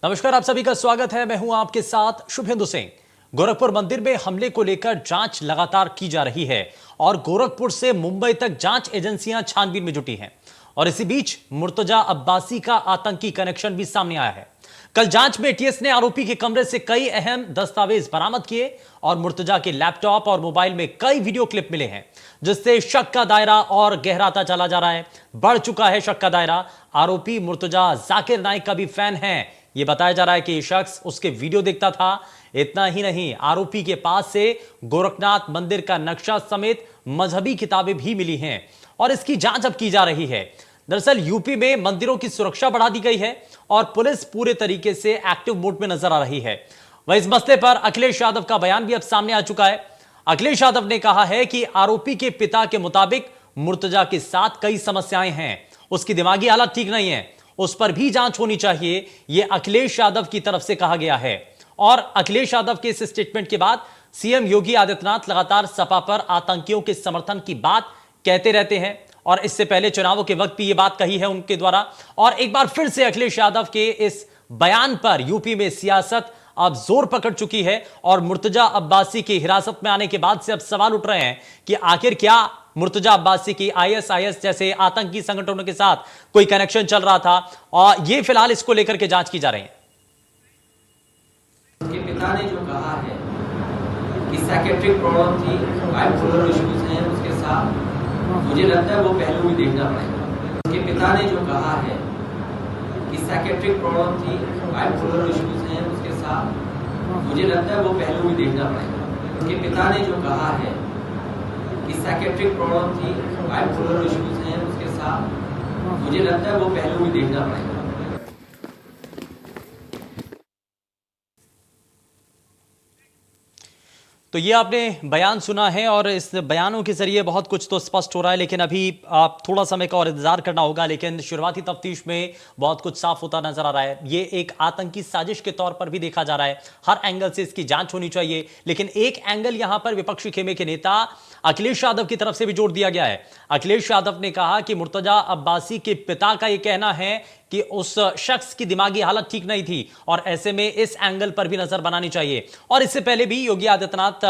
नमस्कार, आप सभी का स्वागत है। मैं हूं आपके साथ शुभेंदु सिंह। गोरखपुर मंदिर में हमले को लेकर जांच लगातार की जा रही है और गोरखपुर से मुंबई तक जांच एजेंसियां छानबीन में जुटी हैं। और इसी बीच मुर्तजा अब्बासी का आतंकी कनेक्शन भी सामने आया है। कल जांच में एटीएस ने आरोपी के कमरे से कई अहम दस्तावेज बरामद किए और मुर्तजा के लैपटॉप और मोबाइल में कई वीडियो क्लिप मिले हैं, जिससे शक का दायरा और गहराता चला जा रहा है। बढ़ चुका है शक का दायरा। आरोपी मुर्तजा जाकिर नाइक का भी फैन है। यह बताया जा रहा है कि यह शख्स उसके वीडियो देखता था। इतना ही नहीं, आरोपी के पास से गोरखनाथ मंदिर का नक्शा समेत मजहबी किताबें भी मिली हैं और इसकी जांच अब की जा रही है। दरअसल यूपी में मंदिरों की सुरक्षा बढ़ा दी गई है और पुलिस पूरे तरीके से एक्टिव मोड में नजर आ रही है। वह इस मसले पर अखिलेश यादव का बयान भी अब सामने आ चुका है। अखिलेश यादव ने कहा है कि आरोपी के पिता के मुताबिक मुर्तजा के साथ कई समस्याएं हैं, उसकी दिमागी हालत ठीक नहीं है, उस पर भी जांच होनी चाहिए। यह अखिलेश यादव की तरफ से कहा गया है। और अखिलेश यादव के इस स्टेटमेंट के बाद सीएम योगी आदित्यनाथ लगातार सपा पर आतंकियों के समर्थन की बात कहते रहते हैं और इससे पहले चुनावों के वक्त भी यह बात कही है उनके द्वारा। और एक बार फिर से अखिलेश यादव के इस बयान पर यूपी में सियासत अब जोर पकड़ चुकी है और मुर्तजा अब्बासी की हिरासत में आने के बाद से अब सवाल उठ रहे हैं कि आखिर क्या मुर्तजा अब्बासी की आईएसआईएस जैसे आतंकी संगठनों के साथ कोई कनेक्शन चल रहा था। और यह फिलहाल इसको लेकर के जांच की जा रही है। उसके पिता ने जो कहा है कि साइकेट्रिक प्रॉब्लम थी, बाइपोलर इश्यूज हैं उसके साथ, मुझे लगता है वो पहलू भी देखना पड़ेगा। उसके पिता ने जो कहा है कि साइकेट्रिक प्रॉब्लम थी, बाइपोलर इश्यूज हैं उसके साथ, मुझे लगता है वो पहलू भी देखना पड़ेगा। उसके पिता ने जो कहा है कि साइकेट्रिक प्रॉब्लम थी, बाइपोलर इश्यूज हैं उसके साथ, मुझे लगता है वो पहलू भी देखना पड़ेगा। तो ये आपने बयान सुना है और इस बयानों के जरिए बहुत कुछ तो स्पष्ट हो रहा है, लेकिन अभी आप थोड़ा समय का और इंतजार करना होगा। लेकिन शुरुआती तफ्तीश में बहुत कुछ साफ होता नजर आ रहा है। ये एक आतंकी साजिश के तौर पर भी देखा जा रहा है। हर एंगल से इसकी जांच होनी चाहिए। लेकिन एक एंगल यहां पर विपक्षी खेमे के नेता अखिलेश यादव की तरफ से भी जोड़ दिया गया है। अखिलेश यादव ने कहा कि मुर्तजा अब्बासी के पिता का यह कहना है कि उस शख्स की दिमागी हालत ठीक नहीं थी और ऐसे में इस एंगल पर भी नजर बनानी चाहिए। और इससे पहले भी योगी आदित्यनाथ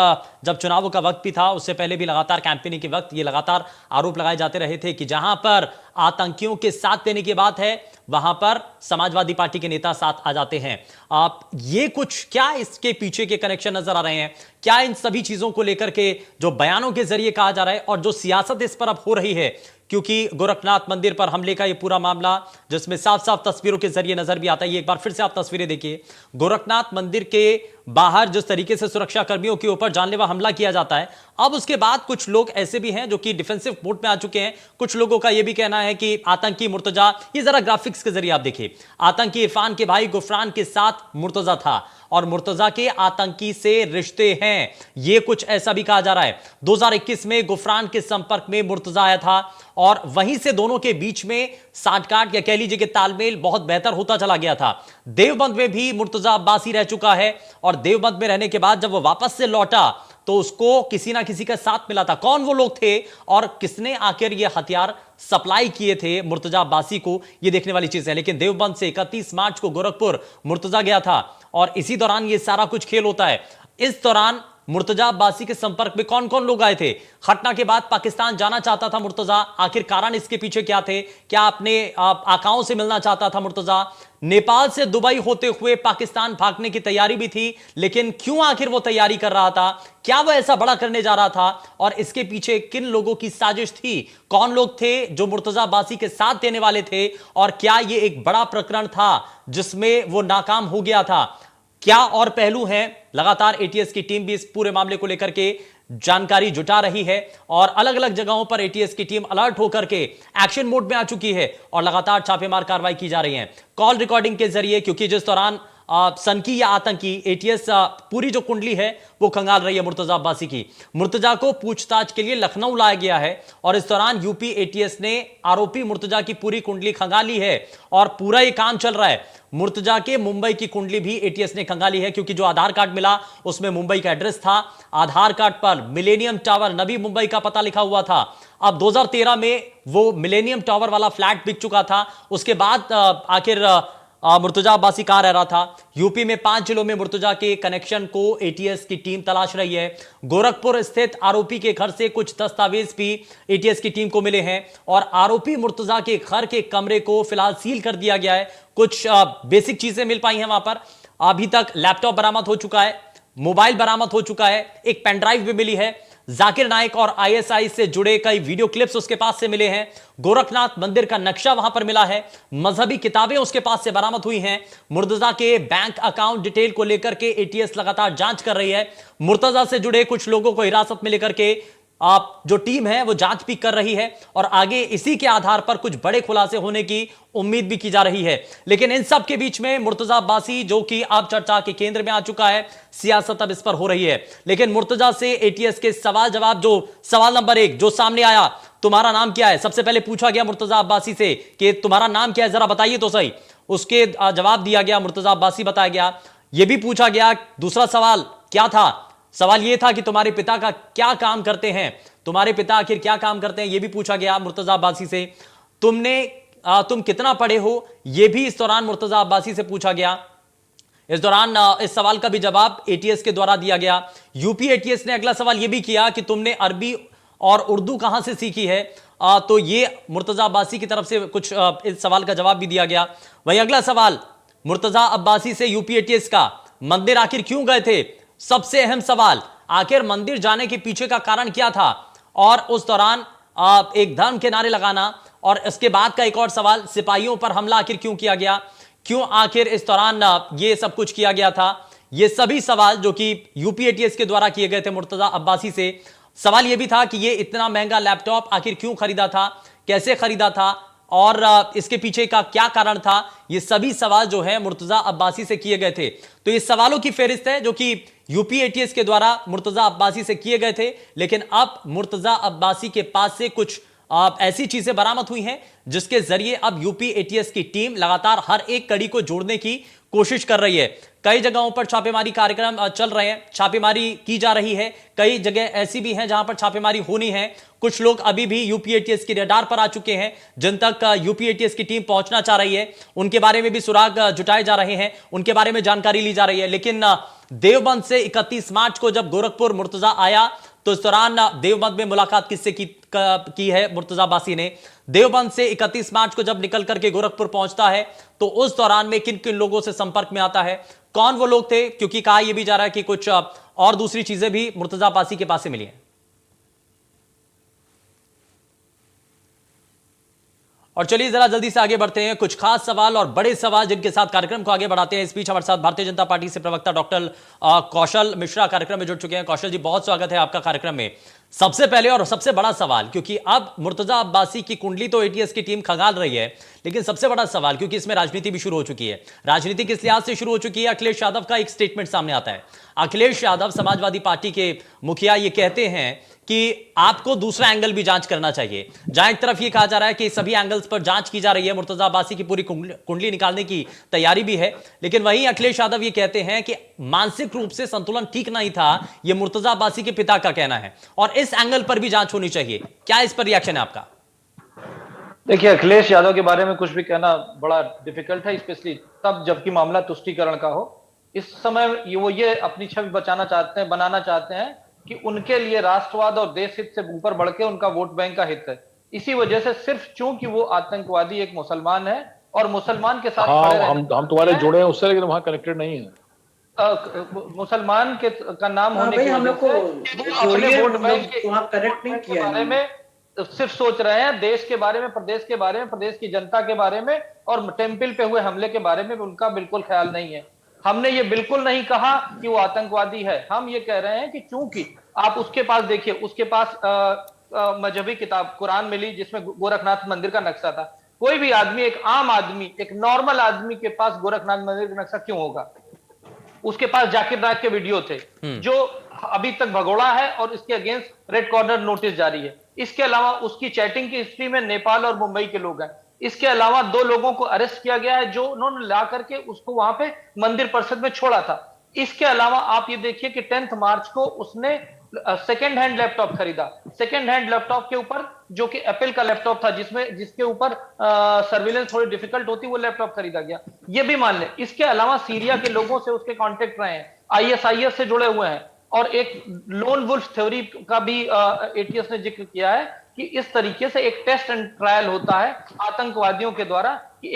जब चुनावों का वक्त भी था, उससे पहले भी लगातार कैंपेनिंग के वक्त ये लगातार आरोप लगाए जाते रहे थे कि जहां पर आतंकियों के साथ देने की बात है, वहां पर समाजवादी पार्टी के नेता साथ आ जाते हैं। आप ये कुछ क्या इसके पीछे के कनेक्शन नजर आ रहे हैं? क्या इन सभी चीजों को लेकर के जो बयानों के जरिए कहा जा रहा है और जो सियासत इस पर अब हो रही है, क्योंकि गोरखनाथ मंदिर पर हमले का यह पूरा मामला जिसमें साफ साफ तस्वीरों के जरिए नजर भी आता है। एक बार फिर से आप तस्वीरें देखिए। गोरखनाथ मंदिर के बाहर जिस तरीके से सुरक्षा कर्मियों के ऊपर जानलेवा हमला किया जाता है, अब उसके बाद कुछ लोग ऐसे भी हैं जो कि डिफेंसिव मोड में आ चुके हैं। कुछ लोगों का यह भी कहना है कि आतंकी मुर्तजा, ये जरा ग्राफिक्स के जरिए आप देखिए, आतंकी इरफान के भाई गुफरान के साथ मुर्तजा था और मुर्तजा के आतंकी से रिश्ते हैं, यह कुछ ऐसा भी कहा जा रहा है। 2021 में गुफरान के संपर्क में मुर्तजा आया था और वहीं से दोनों के बीच में साठगांठ या कह लीजिए कि तालमेल बहुत बेहतर होता चला गया था। देवबंद में भी मुर्तजा अब्बासी रह चुका है और देवबंद में रहने के बाद जब वो वापस से लौटा तो उसको किसी ना किसी का साथ मिला था। कौन वो लोग थे और किसने आखिर ये हथियार सप्लाई किए थे मुर्तजा अब्बासी को, ये देखने वाली चीज है। लेकिन देवबंद से 31 मार्च को गोरखपुर मुर्तजा गया था और इसी दौरान ये सारा कुछ खेल होता है। इस दौरान मुर्तजा अब्बासी के संपर्क में कौन कौन लोग आए थे? घटना के बाद पाकिस्तान जाना चाहता था मुर्तजा, आखिर कारण इसके पीछे क्या थे? क्या अपने आकाओं से मिलना चाहता था मुर्तजा? नेपाल से दुबई होते हुए पाकिस्तान भागने की तैयारी भी थी, लेकिन क्यों आखिर वो तैयारी कर रहा था? क्या वो ऐसा बड़ा करने जा रहा था और इसके पीछे किन लोगों की साजिश थी? कौन लोग थे जो मुर्तजा अब्बासी के साथ देने वाले थे और क्या ये एक बड़ा प्रकरण था जिसमें वो नाकाम हो गया था? क्या और पहलू हैं? लगातार एटीएस की टीम भी इस पूरे मामले को लेकर के जानकारी जुटा रही है और अलग अलग जगहों पर एटीएस की टीम अलर्ट होकर के एक्शन मोड में आ चुकी है और लगातार छापेमार कार्रवाई की जा रही है कॉल रिकॉर्डिंग के जरिए। क्योंकि जिस दौरान सनकी या आतंकी एटीएस पूरी जो कुंडली है वो खंगाल रही है मुर्तजा अब्बासी की। मुर्तजा को पूछताछ के लिए लखनऊ लाया गया है और इस दौरान यूपी एटीएस ने आरोपी मुर्तजा की पूरी कुंडली खंगाली है और पूरा ये काम चल रहा है। मुर्तजा के मुंबई की कुंडली भी एटीएस ने खंगाली है क्योंकि जो आधार कार्ड मिला उसमें मुंबई का एड्रेस था। आधार कार्ड पर मिलेनियम टावर नवी मुंबई का पता लिखा हुआ था। अब 2013 में वो मिलेनियम टावर वाला फ्लैट बिक चुका था। उसके बाद आखिर मुर्तजा अब्बासी कहां रह रहा था। यूपी में 5 जिलों में मुर्तजा के कनेक्शन को एटीएस की टीम तलाश रही है। गोरखपुर स्थित आरोपी के घर से कुछ दस्तावेज भी एटीएस की टीम को मिले हैं और आरोपी मुर्तजा के घर के कमरे को फिलहाल सील कर दिया गया है। कुछ बेसिक चीजें मिल पाई हैं वहां पर। अभी तक लैपटॉप बरामद हो चुका है, मोबाइल बरामद हो चुका है, एक पेनड्राइव भी मिली है। जाकिर नाइक और आईएसआई से जुड़े कई वीडियो क्लिप्स उसके पास से मिले हैं। गोरखनाथ मंदिर का नक्शा वहां पर मिला है। मजहबी किताबें उसके पास से बरामद हुई हैं। मुर्तजा के बैंक अकाउंट डिटेल को लेकर के एटीएस लगातार जांच कर रही है। मुर्तजा से जुड़े कुछ लोगों को हिरासत में लेकर के आप जो टीम है वो जांच भी कर रही है और आगे इसी के आधार पर कुछ बड़े खुलासे होने की उम्मीद भी की जा रही है। लेकिन इन सब के बीच में मुर्तजा अब्बासी जो कि अब चर्चा के केंद्र में आ चुका है, सियासत अब इस पर हो रही है। लेकिन मुर्तजा से एटीएस के सवाल जवाब, जो सवाल नंबर 1 जो सामने आया, तुम्हारा नाम क्या है, सबसे पहले पूछा गया मुर्तजा अब्बासी से कि तुम्हारा नाम क्या है, जरा बताइए तो सही। उसके जवाब दिया गया, मुर्तजा अब्बासी बताया गया। यह भी पूछा गया, दूसरा सवाल क्या था, सवाल यह था कि तुम्हारे पिता का क्या काम करते हैं, तुम्हारे पिता आखिर क्या काम करते हैं, यह भी पूछा गया मुर्तजा अब्बासी से। तुम कितना पढ़े हो, यह भी इस दौरान मुर्तजा अब्बासी से पूछा गया। इस दौरान इस सवाल का भी जवाब एटीएस के द्वारा दिया गया। यूपी एटीएस ने अगला सवाल यह भी किया कि तुमने अरबी और उर्दू कहां से सीखी है। तो यह मुर्तजा अब्बासी की तरफ से कुछ इस सवाल का जवाब भी दिया गया। वहीं अगला सवाल मुर्तजा अब्बासी से यूपी एटीएस का, मंदिर आखिर क्यों गए थे, सबसे अहम सवाल, आखिर मंदिर जाने के पीछे का कारण क्या था। और उस दौरान एक धर्म के नारे लगाना। और इसके बाद का एक और सवाल, सिपाहियों पर हमला आखिर क्यों किया गया, क्यों आखिर इस दौरान ये सब कुछ किया गया था। ये सभी सवाल जो कि यूपी एटीएस के द्वारा किए गए थे मुर्तजा अब्बासी से। सवाल यह भी था कि ये इतना महंगा लैपटॉप आखिर क्यों खरीदा था, कैसे खरीदा था और इसके पीछे का क्या कारण था। ये सभी सवाल जो है मुर्तजा अब्बासी से किए गए थे। तो ये सवालों की फेहरिस्त है जो कि यूपी एटीएस के द्वारा मुर्तजा अब्बासी से किए गए थे। लेकिन अब मुर्तजा अब्बासी के पास से कुछ ऐसी चीजें बरामद हुई हैं जिसके जरिए अब यूपी एटीएस की टीम लगातार हर एक कड़ी को जोड़ने की कोशिश कर रही है। कई जगहों पर छापेमारी कार्यक्रम चल रहे हैं, छापेमारी की जा रही है। कई जगह ऐसी भी हैं जहां पर छापेमारी होनी है। कुछ लोग अभी भी यूपी एटीएस की रडार पर आ चुके हैं, जिन तक यूपी एटीएस की टीम पहुंचना चाह रही है उनके बारे में भी सुराग जुटाए जा रहे हैं, उनके बारे में जानकारी ली जा रही है। लेकिन देवबंद से 31 मार्च को जब गोरखपुर मुर्तजा आया तो इस दौरान देवबंद में मुलाकात किससे की है मुर्तजा अब्बासी ने। देवबंद से 31 मार्च को जब निकल करके गोरखपुर पहुंचता है तो उस दौरान में किन किन लोगों से संपर्क में आता है, कौन वो लोग थे, क्योंकि कहा यह भी जा रहा है कि कुछ और दूसरी चीजें भी मुर्तजा अब्बासी के पास से मिली हैं। और चलिए जरा जल्दी से आगे बढ़ते हैं, कुछ खास सवाल और बड़े सवाल जिनके साथ कार्यक्रम को आगे बढ़ाते हैं। इस बीच हमारे साथ भारतीय जनता पार्टी से प्रवक्ता डॉक्टर कौशल मिश्रा कार्यक्रम में जुड़ चुके हैं। कौशल जी, बहुत स्वागत है आपका कार्यक्रम में। सबसे पहले और सबसे बड़ा सवाल, क्योंकि अब मुर्तजा अब्बासी की कुंडली तो एटीएस की टीम खंगाल रही है, लेकिन सबसे बड़ा सवाल, क्योंकि इसमें राजनीति भी शुरू हो चुकी है। राजनीति किस लिहाज से शुरू हो चुकी है, अखिलेश यादव का एक स्टेटमेंट सामने आता है। अखिलेश यादव समाजवादी पार्टी के मुखिया ये कहते हैं कि आपको दूसरा एंगल भी जांच करना चाहिए। जहां एक तरफ ये कहा जा रहा है कि सभी एंगल्स पर जांच की जा रही है, मुर्तजा अब्बासी की पूरी कुंडली निकालने की तैयारी भी है, लेकिन वहीं अखिलेश यादव ये कहते हैं कि मानसिक रूप से संतुलन ठीक नहीं था। यह मुर्तजा अब्बासी के पिता का कहना है और इस एंगल पर भी जांच होनी चाहिए। क्या इस पर रिएक्शन है आपका? देखिए, अखिलेश यादव के बारे में कुछ भी कहना बड़ा डिफिकल्ट है, स्पेशली तब जबकि मामला तुष्टीकरण का हो। इस समय वो ये अपनी छवि बनाना चाहते हैं कि उनके लिए राष्ट्रवाद और देश हित से ऊपर बढ़ के उनका वोट बैंक का हित है। इसी वजह से सिर्फ चूंकि वो आतंकवादी एक मुसलमान है और मुसलमान के साथ हम तुम्हारे जुड़े हैं उससे, लेकिन वहां कनेक्टेड नहीं है। मुसलमान के का नाम होने की वजह से अपने वोट बैंक के बारे में सिर्फ सोच रहे हैं, देश के बारे में, प्रदेश के बारे में, प्रदेश की जनता के बारे में और टेम्पल पे हुए हमले के बारे में उनका बिल्कुल ख्याल नहीं है। हमने ये बिल्कुल नहीं कहा कि वो आतंकवादी है। हम ये कह रहे हैं कि चूंकि आप उसके पास देखिए, उसके पास मजहबी किताब कुरान मिली जिसमें गोरखनाथ मंदिर का नक्शा था। कोई भी आदमी, एक आम आदमी, एक नॉर्मल आदमी के पास गोरखनाथ मंदिर का नक्शा क्यों होगा? उसके पास जाकिर नाइक के वीडियो थे जो अभी तक भगोड़ा है और इसके अगेंस्ट रेड कॉर्नर नोटिस जारी है। इसके अलावा उसकी चैटिंग की हिस्ट्री में नेपाल और मुंबई के लोग हैं। इसके अलावा 2 लोगों को अरेस्ट किया गया है जो उन्होंने ला करके उसको वहां पे मंदिर परिषद में छोड़ा था। इसके अलावा आप ये देखिए कि 10 मार्च को उसने सेकेंड हैंड लैपटॉप खरीदा। सेकेंड हैंड लैपटॉप के ऊपर जो कि एप्पल का लैपटॉप था, जिसके ऊपर सर्विलेंस थोड़ी डिफिकल्ट होती, वो लैपटॉप खरीदा गया। ये भी मान ले। इसके अलावा सीरिया के लोगों से उसके कॉन्टेक्ट रहे हैं, आईएसआईएस से जुड़े हुए हैं, और एक लोन वुल्फ थ्योरी का भी एटीएस ने जिक्र किया है कि इस तरीके से एक टेस्ट एंड ट्रायल होता है आतंकवादियों के द्वारा, कि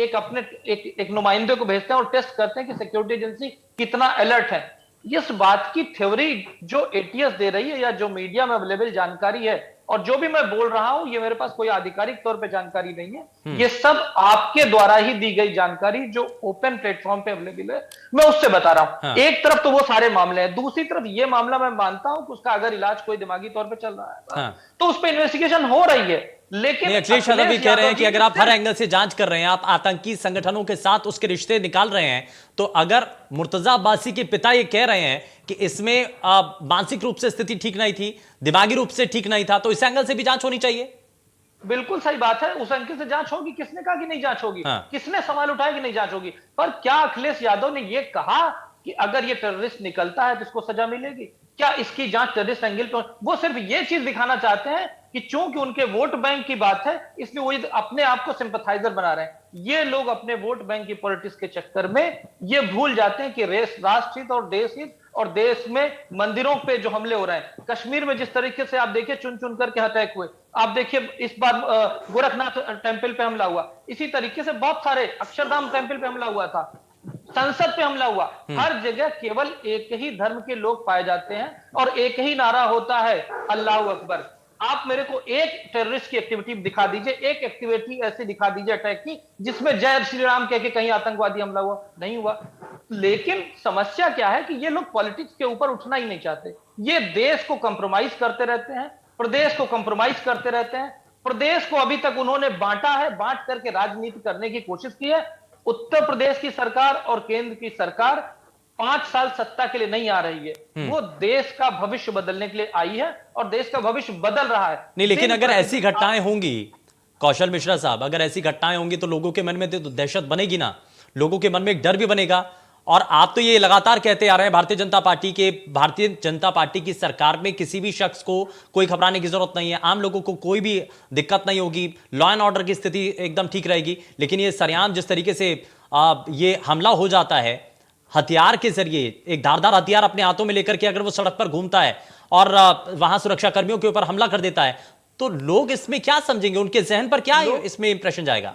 एक नुमाइंदे को भेजते हैं और टेस्ट करते हैं कि सिक्योरिटी एजेंसी कितना अलर्ट है। इस बात की थ्योरी जो एटीएस दे रही है या जो मीडिया में अवेलेबल जानकारी है, और जो भी मैं बोल रहा हूं, ये मेरे पास कोई आधिकारिक तौर पे जानकारी नहीं है, ये सब आपके द्वारा ही दी गई जानकारी जो ओपन प्लेटफॉर्म पे अवेलेबल है, मैं उससे बता रहा हूं। हाँ। एक तरफ तो वो सारे मामले हैं, दूसरी तरफ ये मामला मैं मानता हूं कि उसका अगर इलाज कोई दिमागी तौर पे चल रहा है, हाँ। तो उस पर इन्वेस्टिगेशन हो रही है। लेकिन नहीं, अखिलेश यादव भी कह रहे हैं कि अगर आप हर सिर्फ एंगल से जांच कर रहे हैं, आप आतंकी संगठनों के साथ उसके रिश्ते निकाल रहे हैं, तो अगर मुर्तजा अब्बासी के पिता ये कह रहे हैं कि इसमें मानसिक रूप से स्थिति ठीक नहीं थी, दिमागी रूप से ठीक नहीं था, तो इस एंगल से भी जांच होनी चाहिए। बिल्कुल सही बात है, उस अंक से जांच होगी। किसने कहा कि नहीं जांच होगी? हाँ। किसने सवाल उठाया कि नहीं जांच होगी? पर क्या अखिलेश यादव ने यह कहा कि अगर ये टेररिस्ट निकलता है तो इसको सजा मिलेगी? क्या इसकी जांच टेररिस्ट एंगल पर? वो सिर्फ ये चीज दिखाना चाहते हैं कि चूंकि उनके वोट बैंक की बात है, इसलिए वो अपने आप को सिंपैथाइजर बना रहे हैं। ये लोग अपने वोट बैंक की पॉलिटिक्स के चक्कर में ये भूल जाते हैं कि राष्ट्र हित और देश हित, और देश में मंदिरों पे जो हमले हो रहे हैं, कश्मीर में जिस तरीके से आप देखिए चुन चुन करके अटैक हुए, आप देखिए इस बार गोरखनाथ टेंपल पे हमला हुआ, इसी तरीके से बहुत सारे, अक्षरधाम टेंपल पे हमला हुआ था, संसद पे हमला हुआ। हर जगह केवल एक ही धर्म के लोग पाए जाते हैं और एक ही नारा होता है, अल्लाह अकबर। आप मेरे को एक टेररिस्ट की एक्टिविटी दिखा दीजिए, एक एक्टिविटी ऐसी दिखा दीजिए अटैक की जिसमें जय श्री राम कह के कहीं आतंकवादी हमला हुआ, नहीं हुआ। लेकिन समस्या क्या है कि ये लोग पॉलिटिक्स के ऊपर उठना ही नहीं चाहते। ये देश को कंप्रोमाइज करते रहते हैं, प्रदेश को कंप्रोमाइज करते रहते हैं। प्रदेश को अभी तक उन्होंने बांटा है, बांट करके राजनीति करने की कोशिश की है। उत्तर प्रदेश की सरकार और केंद्र की सरकार 5 साल सत्ता के लिए नहीं आ रही है, वो देश का भविष्य बदलने के लिए आई है और देश का भविष्य बदल रहा है। नहीं, लेकिन अगर ऐसी घटनाएं होंगी कौशल मिश्रा साहब, अगर ऐसी घटनाएं होंगी तो लोगों के मन में तो दहशत बनेगी ना, लोगों के मन में एक डर भी बनेगा। और आप तो ये लगातार कहते आ रहे हैं भारतीय जनता पार्टी की सरकार में किसी भी शख्स को कोई घबराने की जरूरत नहीं है, आम लोगों को कोई भी दिक्कत नहीं होगी, लॉ एंड ऑर्डर की स्थिति एकदम ठीक रहेगी। लेकिन ये सरेआम जिस तरीके से ये हमला हो जाता है हथियार के जरिए, एक धारदार हथियार अपने हाथों में लेकर के अगर वो सड़क पर घूमता है और वहां सुरक्षा कर्मियों के ऊपर हमला कर देता है, तो लोग इसमें क्या समझेंगे, उनके जहन पर क्या इसमें इंप्रेशन जाएगा?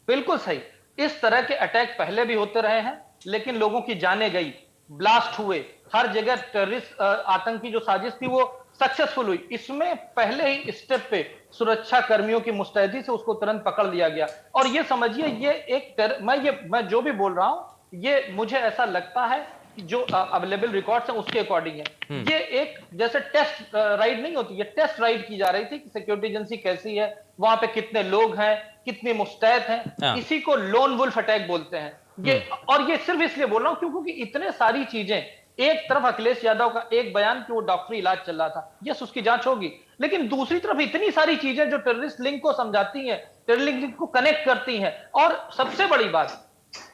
बिल्कुल सही। इस तरह के अटैक पहले भी होते रहे हैं, लेकिन लोगों की जानें गई, ब्लास्ट हुए, हर जगह टेररिस्ट आतंकी जो साजिश थी वो सक्सेसफुल हुई। इसमें पहले ही स्टेप पे सुरक्षा कर्मियों की मुस्तैदी से उसको तुरंत पकड़ लिया गया। और ये समझिए, ये एक मैं जो भी बोल रहा हूं, ये मुझे ऐसा लगता है कि जो अवेलेबल रिकॉर्ड्स हैं उसके अकॉर्डिंग है। ये एक जैसे टेस्ट राइड नहीं होती, ये टेस्ट राइड की जा रही थी कि सिक्योरिटी एजेंसी कैसी है, वहां पे कितने लोग हैं, कितनी मुस्तैद हैं। इसी को लोन वुल्फ अटैक बोलते हैं। और ये सिर्फ इसलिए बोल रहा हूं क्योंकि इतने सारी चीजें, एक तरफ अखिलेश यादव का एक बयान कि वो डॉक्टरी इलाज चल रहा था, यस उसकी जांच होगी, लेकिन दूसरी तरफ इतनी सारी चीजें जो टेररिस्ट लिंक को समझाती हैं, टेररिस्ट लिंक को कनेक्ट करती हैं। और सबसे बड़ी बात,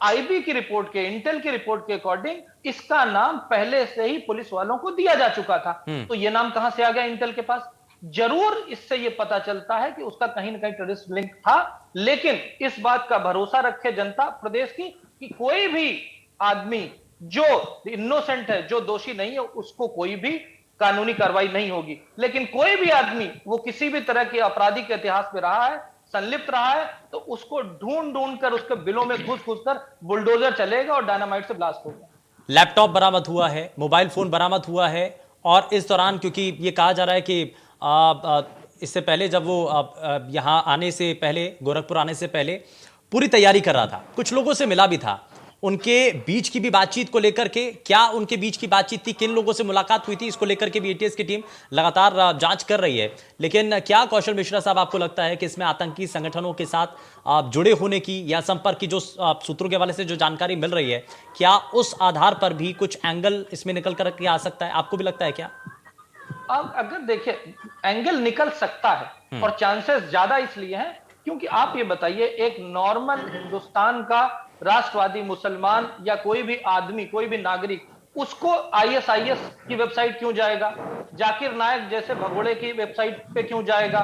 आईबी की रिपोर्ट के, इंटेल की रिपोर्ट के अकॉर्डिंग इसका नाम पहले से ही पुलिस वालों को दिया जा चुका था। तो ये नाम कहां से आ गया इंटेल के पास? जरूर इससे ये पता चलता है कि उसका कहीं ना कहीं टेररिस्ट लिंक था। लेकिन इस बात का भरोसा रखे जनता प्रदेश की कि कोई भी आदमी जो इनोसेंट है, जो दोषी नहीं है, उसको कोई भी कानूनी कार्रवाई नहीं होगी। लेकिन कोई भी आदमी वो किसी भी तरह के आपराधिक इतिहास में रहा है, संलिप्त रहा है, तो उसको ढूंढ ढूंढ कर उसके बिलों में घुस घुस कर बुलडोजर चलेगा और डायनामाइट से ब्लास्ट होगा। लैपटॉप बरामद हुआ है, मोबाइल फोन बरामद हुआ है, और इस दौरान क्योंकि ये कहा जा रहा है कि इससे पहले जब वो यहाँ आने से पहले, गोरखपुर आने से पहले पूरी तैयारी कर रहा था, कुछ लोगों से मिला भी था, उनके बीच की भी बातचीत को लेकर के, क्या उनके बीच की बातचीत थी, किन लोगों से मुलाकात हुई थी, इसको लेकर के भी एटीएस की टीम लगातार जांच कर रही है। लेकिन क्या कौशल मिश्रा साहब आपको लगता है कि इसमें आतंकी संगठनों के साथ जुड़े होने की या संपर्क की जो सूत्रों के हवाले से जो जानकारी मिल रही है, क्या उस आधार पर भी कुछ एंगल इसमें निकल कर के आ सकता है? आपको भी लगता है क्या? अब अगर देखिए, एंगल निकल सकता है और चांसेस ज्यादा इसलिए हैं क्योंकि आप ये बताइए, एक नॉर्मल हिंदुस्तान का राष्ट्रवादी मुसलमान या कोई भी आदमी, कोई भी नागरिक, उसको आईएसआईएस की वेबसाइट क्यों जाएगा? जाकिर नायक जैसे भगोड़े की वेबसाइट पे क्यों जाएगा?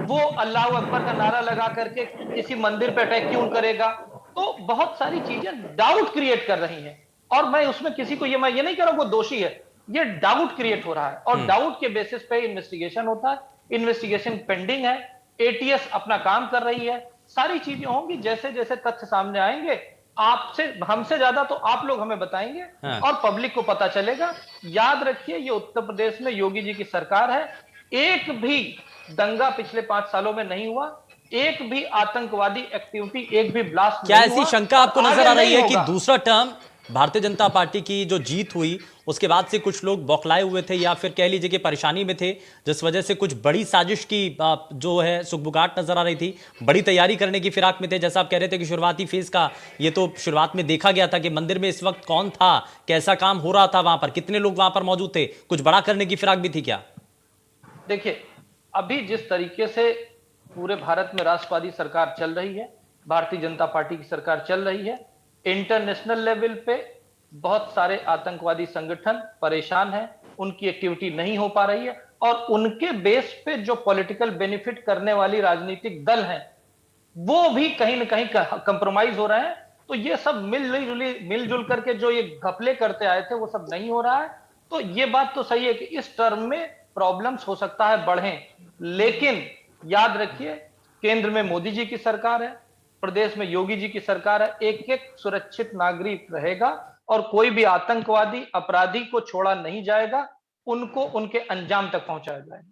वो अल्लाह अकबर का नारा लगा करके किसी मंदिर पे अटैक क्यों करेगा? तो बहुत सारी चीजें डाउट क्रिएट कर रही हैं, और मैं उसमें किसी को मैं ये नहीं कह रहा वो दोषी है, ये डाउट क्रिएट हो रहा है, और डाउट के बेसिस पे इन्वेस्टिगेशन होता है, इन्वेस्टिगेशन पेंडिंग है, एटीएस अपना काम कर रही है, सारी चीजें होंगी, जैसे जैसे तथ्य सामने आएंगे आपसे हमसे ज्यादा तो आप लोग हमें बताएंगे और पब्लिक को पता चलेगा। याद रखिए ये उत्तर प्रदेश में योगी जी की सरकार है, एक भी दंगा पिछले 5 सालों में नहीं हुआ, एक भी आतंकवादी एक्टिविटी, एक भी ब्लास्ट क्या नहीं ऐसी हुआ, शंका आपको और नजर आगे आ रही नहीं है कि होगा। दूसरा टर्म भारतीय जनता पार्टी की जो जीत हुई उसके बाद से कुछ लोग बौखलाए हुए थे या फिर कह लीजिए कि परेशानी में थे, जिस वजह से कुछ बड़ी साजिश की जो है सुगबुगाहट नजर आ रही थी, बड़ी तैयारी करने की फिराक में थे? जैसा आप कह रहे थे कि शुरुआती फेज का ये तो शुरुआत में देखा गया था कि मंदिर में इस वक्त कौन था, कैसा काम हो रहा था वहां पर, कितने लोग वहां पर मौजूद थे, कुछ बड़ा करने की फिराक भी थी क्या? देखिए, अभी जिस तरीके से पूरे भारत में राष्ट्रवादी सरकार चल रही है, भारतीय जनता पार्टी की सरकार चल रही है, इंटरनेशनल लेवल पे बहुत सारे आतंकवादी संगठन परेशान हैं, उनकी एक्टिविटी नहीं हो पा रही है, और उनके बेस पे जो पॉलिटिकल बेनिफिट करने वाली राजनीतिक दल हैं, वो भी कहीं ना कहीं कंप्रोमाइज हो रहे हैं। तो ये सब मिलजुल करके जो ये घपले करते आए थे वो सब नहीं हो रहा है। तो ये बात तो सही है कि इस टर्म में प्रॉब्लम्स हो सकता है बढ़े, लेकिन याद रखिए केंद्र में मोदी जी की सरकार है, प्रदेश में योगी जी की सरकार है, एक एक सुरक्षित नागरिक रहेगा और कोई भी आतंकवादी अपराधी को छोड़ा नहीं जाएगा, उनको उनके अंजाम तक पहुंचाया जाएगा।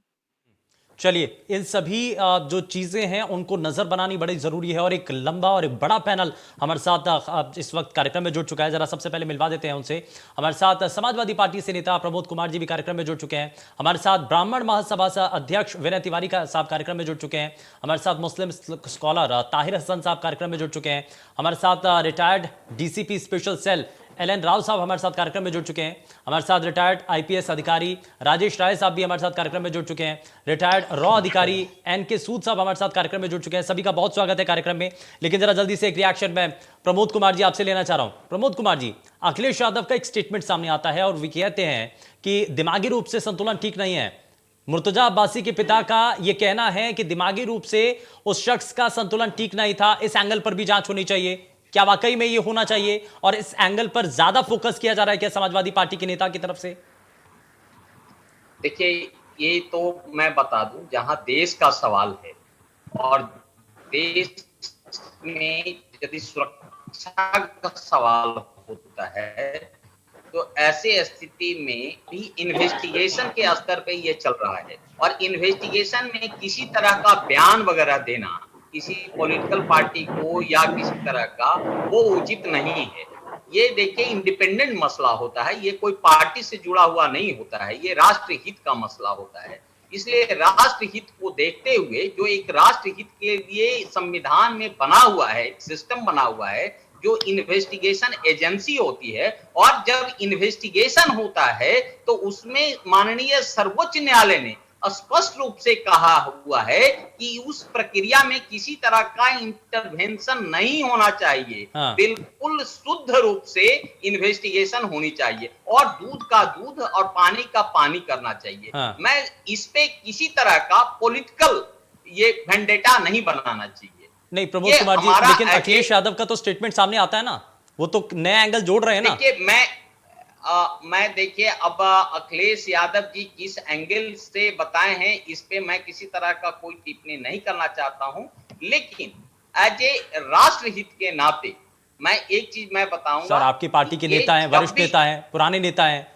चलिए, इन सभी जो चीजें हैं उनको नजर बनानी बड़ी जरूरी है, और एक लंबा और एक बड़ा पैनल हमारे साथ इस वक्त कार्यक्रम में जुड़ चुका है। जरा सबसे पहले मिलवा देते हैं उनसे। हमारे साथ समाजवादी पार्टी से नेता प्रमोद कुमार जी भी कार्यक्रम में जुड़ चुके हैं। हमारे साथ ब्राह्मण महासभा से अध्यक्ष विनय तिवारी का साहब कार्यक्रम में जुड़ चुके हैं। हमारे साथ मुस्लिम स्कॉलर ताहिर हसन साहब कार्यक्रम में जुड़ चुके हैं। हमारे साथ retired DCP special cell L N. Rao साहब हमारे साथ कार्यक्रम में जुड़ चुके हैं। हमारे साथ रिटायर्ड आईपीएस अधिकारी राजेश राय साहब भी हमारे साथ कार्यक्रम में जुड़ चुके हैं। रिटायर्ड रॉ अधिकारी एन.के. सूद साहब हमारे साथ कार्यक्रम में जुड़ चुके हैं। सभी का बहुत स्वागत है कार्यक्रम में। लेकिन जरा जल्दी से एक रिएक्शन मैं प्रमोद कुमार जी आपसे लेना चाह रहा हूं। प्रमोद कुमार जी, अखिलेश यादव का एक स्टेटमेंट सामने आता है और वे कहते हैं कि दिमागी रूप से संतुलन ठीक नहीं है। मुर्तजा अब्बासी के पिता का यह कहना है कि दिमागी रूप से उस शख्स का संतुलन ठीक नहीं था, इस एंगल पर भी जांच होनी चाहिए। क्या वाकई में यह होना चाहिए और इस एंगल पर ज्यादा फोकस किया जा रहा है क्या समाजवादी पार्टी के नेता की तरफ से? देखिए, ये तो मैं बता दूं, जहां देश का सवाल है और देश में यदि सुरक्षा का सवाल होता है तो ऐसे स्थिति में भी इन्वेस्टिगेशन के स्तर पे ये चल रहा है, और इन्वेस्टिगेशन में किसी तरह का बयान वगैरह देना किसी पॉलिटिकल पार्टी को या किसी तरह का वो उचित नहीं है। ये देखिए इंडिपेंडेंट मसला होता है, ये कोई पार्टी से जुड़ा हुआ नहीं होता है, ये राष्ट्र हित का मसला होता है। इसलिए राष्ट्र हित को देखते हुए, जो एक राष्ट्र हित के लिए संविधान में बना हुआ है, एक सिस्टम बना हुआ है जो इन्वेस्टिगेशन एजेंसी होती है, और जब इन्वेस्टिगेशन होता है तो उसमें माननीय सर्वोच्च न्यायालय ने स्पष्ट रूप से कहा हुआ है कि उस प्रक्रिया में किसी तरह का इंटरवेंशन नहीं होना चाहिए। बिल्कुल शुद्ध रूप से इन्वेस्टिगेशन होनी चाहिए और दूध का दूध और पानी का पानी करना चाहिए। मैं इस पे किसी तरह का पॉलिटिकल ये वेंडेटा नहीं बनाना चाहिए। नहीं प्रमोद कुमार जी, लेकिन अखिलेश यादव का तो स्टेटमेंट सामने आता है ना, वो तो नया एंगल जोड़ रहे हैं ना। देखिए, मैं देखिए अब अखिलेश यादव जी किस एंगल से बताए हैं इस पे मैं किसी तरह का कोई टिप्पणी नहीं करना चाहता हूं, लेकिन एज ए राष्ट्र हित के नाते मैं एक चीज मैं बताऊंगा। सर, आपकी पार्टी के नेता हैं, वरिष्ठ नेता हैं, पुराने नेता हैं,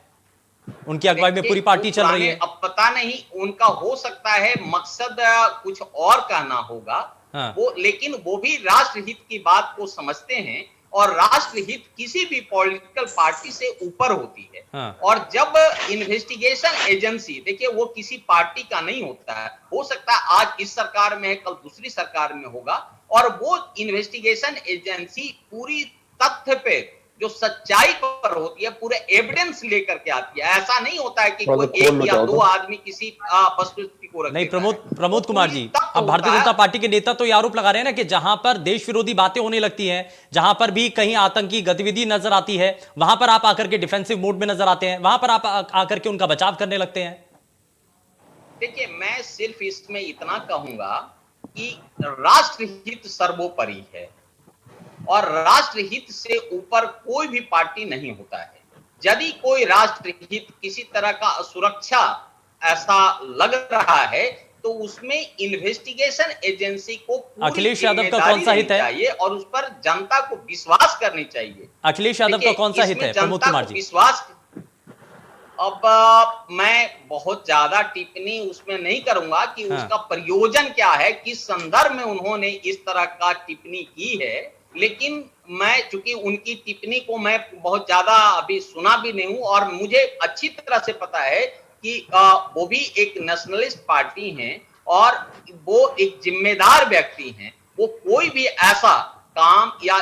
उनकी अगुवाई में पूरी पार्टी चल रही है। अब पता नहीं उनका हो सकता है मकसद कुछ और कहना होगा, वो लेकिन वो भी राष्ट्र हित की बात को समझते हैं, और राष्ट्र हित किसी भी पॉलिटिकल पार्टी से ऊपर होती है। और जब इन्वेस्टिगेशन एजेंसी, देखिए वो किसी पार्टी का नहीं होता है, हो सकता है आज इस सरकार में है, कल दूसरी सरकार में होगा, और वो इन्वेस्टिगेशन एजेंसी पूरी तथ्य पे जो सच्चाई पर होती है पूरे एविडेंस लेकर के आती है। ऐसा नहीं होता है कि कोई एक या दो आदमी किसी वस्तुस्थिति को रखते हैं। नहीं प्रमोद कुमार जी, अब भारतीय जनता पार्टी के नेता तो ये आरोप लगा रहे हैं ना कि जहां पर देश विरोधी बातें होने लगती हैं, जहां पर भी कहीं आतंकी गतिविधि नजर आती है, वहां पर आप आकर के डिफेंसिव मोड में नजर आते हैं, वहां पर आप आकर के उनका बचाव करने लगते हैं। देखिए, मैं सिर्फ इसमें इतना कहूंगा कि राष्ट्रहित सर्वोपरि है और राष्ट्रहित से ऊपर कोई भी पार्टी नहीं होता है। यदि कोई राष्ट्रहित किसी तरह का सुरक्षा ऐसा लग रहा है तो उसमें इन्वेस्टिगेशन एजेंसी को अखिलेश यादव का कौन सा हित है चाहिए और उस पर जनता को विश्वास करनी चाहिए। अखिलेश यादव का कौन सा हित है प्रमोद कुमार जी? विश्वास, अब मैं बहुत ज्यादा टिप्पणी उसमें नहीं करूंगा कि उसका प्रयोजन क्या है, किस संदर्भ में उन्होंने इस तरह का टिप्पणी की है, लेकिन मैं चूंकि उनकी टिप्पणी को मैं बहुत ज्यादा अभी सुना भी नहीं हूं और मुझे अच्छी तरह से पता है कि वो भी एक नेशनलिस्ट पार्टी हैं और वो एक जिम्मेदार व्यक्ति हैं। वो कोई भी ऐसा काम या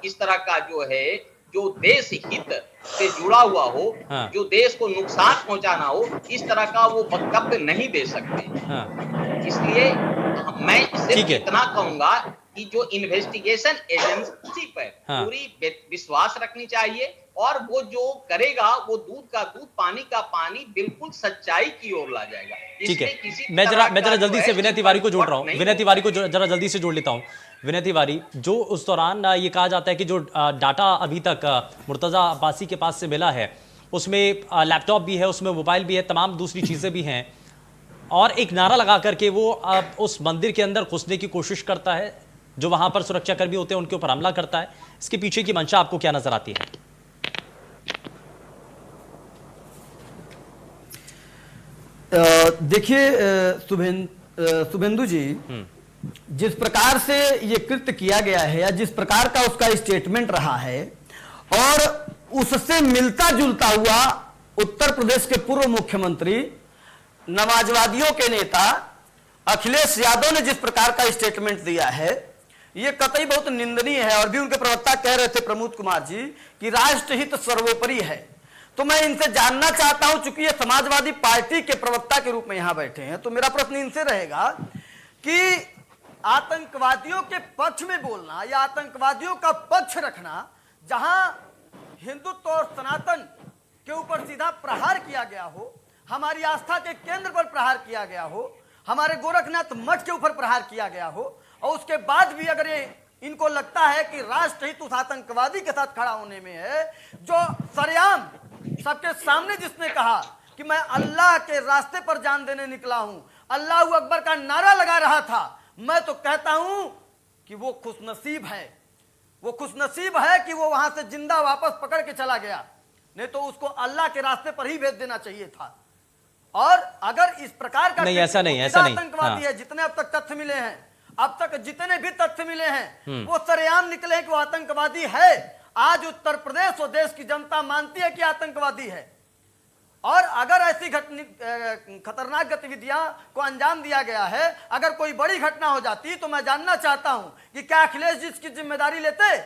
इस तरह का जो है जो देश हित से जुड़ा हुआ हो, जो देश को नुकसान पहुंचाना हो, इस तरह का वो वक्तव्य नहीं दे सकते। इसलिए मैं सिर्फ इतना कहूंगा कि जो इन्वेस्टिगेशन एजेंसी पर पूरी विश्वास रखनी चाहिए और वो जो करेगा वो दूध का दूध पानी का पानी बिल्कुल सच्चाई की ओर ला जाएगा। ठीक है, मैं जरा जल्दी से विनय तिवारी को जोड़ रहा हूँ। विनय तिवारी को जरा जल्दी से जोड़ लेता हूँ। विनय तिवारी, जो उस दौरान ये कहा जाता है कि जो डाटा अभी तक मुर्तजा अब्बासी के पास से मिला है उसमें लैपटॉप भी है, उसमें मोबाइल भी है, तमाम दूसरी चीजें भी हैं, और एक नारा लगा करके वो उस मंदिर के अंदर घुसने की कोशिश करता है, जो वहां पर सुरक्षाकर्मी होते हैं उनके ऊपर हमला करता है। इसके पीछे की मंशा आपको क्या नजर आती है? देखिए शुभेंदु जी, जिस प्रकार से ये कृत्य किया गया है या जिस प्रकार का उसका स्टेटमेंट रहा है और उससे मिलता जुलता हुआ उत्तर प्रदेश के पूर्व मुख्यमंत्री नमाजवादियों के नेता अखिलेश यादव ने जिस प्रकार का स्टेटमेंट दिया है, ये कतई बहुत निंदनीय है। और भी उनके प्रवक्ता कह रहे थे प्रमोद कुमार जी कि राष्ट्रहित सर्वोपरि है। तो मैं इनसे जानना चाहता हूं, चूंकि ये समाजवादी पार्टी के प्रवक्ता के रूप में यहां बैठे हैं, तो मेरा प्रश्न इनसे रहेगा कि आतंकवादियों के पक्ष में बोलना या आतंकवादियों का पक्ष रखना, जहां हिंदुत्व और सनातन के ऊपर सीधा प्रहार किया गया हो, हमारी आस्था के केंद्र पर प्रहार किया गया हो, हमारे गोरखनाथ मठ के ऊपर प्रहार किया गया हो, और उसके बाद भी अगर ये इनको लगता है कि राष्ट्रहित उस आतंकवादी के साथ खड़ा होने में है, जो सरेआम सबके सामने जिसने कहा कि मैं अल्लाह के रास्ते पर जान देने निकला हूं, अल्लाह अकबर का नारा लगा रहा था, मैं तो कहता हूं कि वो खुशनसीब है। वो खुशनसीब है कि वो वहां से जिंदा वापस पकड़ के चला गया, नहीं तो उसको अल्लाह के रास्ते पर ही भेज देना चाहिए था। और अगर इस प्रकार का ऐसा नहीं आतंकवादी है, जितने अब तक तथ्य मिले हैं, अब तक जितने भी तथ्य मिले हैं, वो सरेआम निकले हैं कि वो आतंकवादी है। आज उत्तर प्रदेश और देश की जनता मानती है कि आतंकवादी है। और अगर ऐसी खतरनाक गतिविधियां को अंजाम दिया गया है, अगर कोई बड़ी घटना हो जाती, तो मैं जानना चाहता हूं कि क्या अखिलेश जी इसकी जिम्मेदारी लेते?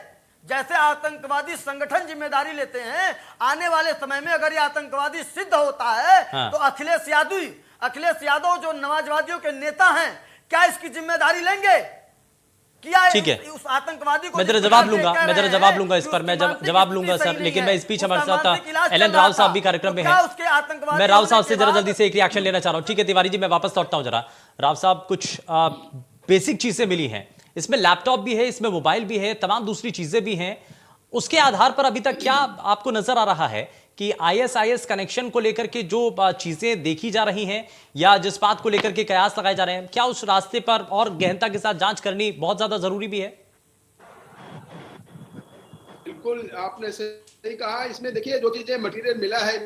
जैसे आतंकवादी संगठन जिम्मेदारी लेते हैं, आने वाले समय में अगर ये आतंकवादी सिद्ध होता है तो अखिलेश यादव जो नमाजवादियों के नेता हैं, क्या इसकी जिम्मेदारी लेंगे? ठीक है, उस आतंकवादी को मैं जरा जवाब लूंगा इस पर, मैं जवाब लूंगा सर, लेकिन मैं इस बीच हमारे साथ एलन राव साहब भी कार्यक्रम में हैं। मैं राव साहब से जरा जल्दी से एक रिएक्शन लेना चाह रहा हूं। ठीक है तिवारी जी, मैं वापस लौटता हूं। जरा राव साहब, कुछ बेसिक चीजें मिली हैं, इसमें लैपटॉप भी है, इसमें मोबाइल भी है, तमाम दूसरी चीजें भी हैं। उसके आधार पर अभी तक क्या आपको नजर आ रहा है कि आईएसआईएस कनेक्शन को लेकर के जो चीजें देखी जा रही हैं या जिस बात को लेकर के कयास लगाए जा रहे हैं, क्या उस रास्ते पर और गहनता के साथ जांच करनी बहुत ज्यादा जरूरी भी है? बिल्कुल आपने सही कहा। इसमें देखिए, जो चीजें मटेरियल मिला है,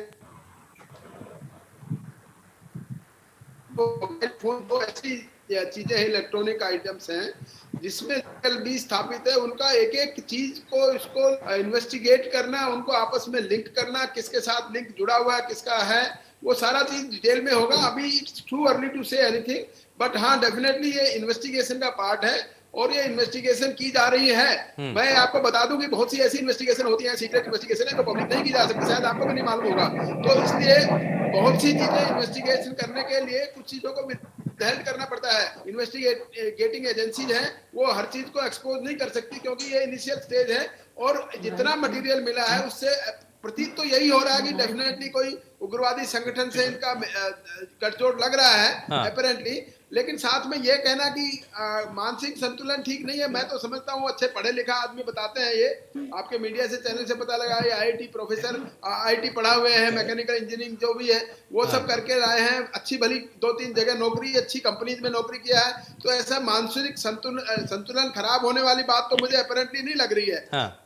फोन तो ऐसी चीजें हैं, इलेक्ट्रॉनिक आइटम्स हैं जिसमें भी स्थापित है। उनका एक एक चीज को इसको इन्वेस्टिगेट करना, उनको आपस में लिंक करना, किसके साथ लिंक जुड़ा हुआ है, किसका है, वो सारा चीज डिटेल में होगा। अभी it's too early to say anything, but हाँ डेफिनेटली ये इन्वेस्टिगेशन का पार्ट है और ये इन्वेस्टिगेशन की जा रही है। मैं आपको बता दूं कि बहुत सी ऐसी इन्वेस्टिगेशन होती है, सीक्रेट इन्वेस्टिगेशन है, जो पब्लिक नहीं की जा सकती, शायद आपको भी नहीं मालूम होगा। तो इसलिए बहुत सी चीजें इन्वेस्टिगेशन करने के लिए कुछ चीजों को हेल्प करना पड़ता है। इन्वेस्टिगेटिंग एजेंसीज हैं, वो हर चीज को एक्सपोज नहीं कर सकती क्योंकि ये इनिशियल स्टेज है और जितना मटेरियल मिला है उससे प्रतीत तो यही हो रहा है कि डेफिनेटली कोई उग्रवादी संगठन से इनका गठजोड़ लग रहा है अपेरेंटली। लेकिन साथ में ये कहना कि मानसिक संतुलन ठीक नहीं है, मैं तो समझता हूँ अच्छे पढ़े लिखा आदमी बताते हैं, ये आपके मीडिया से चैनल से पता लगा, ये आईआईटी प्रोफेसर, आईआईटी पढ़ा हुए हैं, मैकेनिकल इंजीनियरिंग जो भी है वो सब करके आए हैं, अच्छी भली 2-3 जगह नौकरी, अच्छी कंपनीज में नौकरी किया है, तो ऐसा मानसिक संतुलन खराब होने वाली बात तो मुझे अपेरेंटली नहीं लग रही है।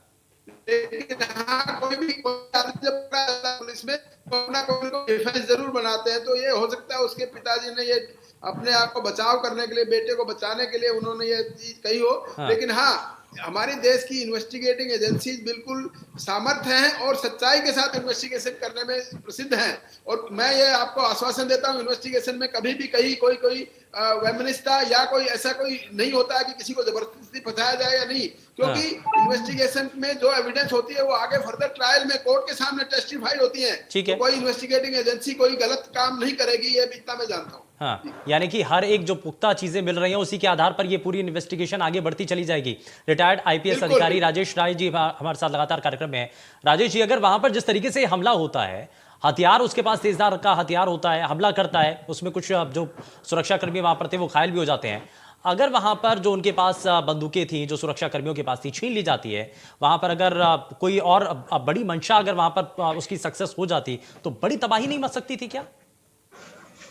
लेकिन हाँ, कोई भी जब पुलिस में कोई को डिफेंस जरूर बनाते हैं, तो ये हो सकता है उसके पिताजी ने ये अपने आप को बचाव करने के लिए, बेटे को बचाने के लिए उन्होंने ये चीज कही हो। लेकिन हाँ, हमारे देश की इन्वेस्टिगेटिंग एजेंसीज बिल्कुल सामर्थ्य हैं और सच्चाई के साथ इन्वेस्टिगेशन करने में प्रसिद्ध हैं। और मैं ये आपको आश्वासन देता हूँ, इन्वेस्टिगेशन में कभी भी कहीं कोई वैमनस्यता या कोई ऐसा कोई नहीं होता है कि किसी को जबरदस्ती फंसाया जाए या नहीं, क्योंकि इन्वेस्टिगेशन में जो एविडेंस होती है वो आगे फर्दर ट्रायल में कोर्ट के सामने टेस्टिफाइड होती है। तो कोई इन्वेस्टिगेटिंग एजेंसी कोई गलत काम नहीं करेगी, ये भी इतना मैं जानता हूँ। हाँ, यानी कि हर एक जो पुख्ता चीजें मिल रही हैं उसी के आधार पर ये पूरी इन्वेस्टिगेशन आगे बढ़ती चली जाएगी। रिटायर्ड आईपीएस अधिकारी राजेश राय जी हमारे साथ लगातार कार्यक्रम में है। राजेश जी, अगर वहां पर जिस तरीके से हमला होता है, हथियार उसके पास तेजधार का हथियार होता है, हमला करता है, उसमें कुछ जो सुरक्षा कर्मी वहां पर थे वो घायल भी हो जाते हैं, अगर वहां पर जो उनके पास बंदूकें थी, जो सुरक्षा कर्मियों के पास थी, छीन ली जाती है, वहां पर अगर कोई और बड़ी मंशा अगर वहां पर उसकी सक्सेस हो जाती तो बड़ी तबाही नहीं मच सकती थी क्या,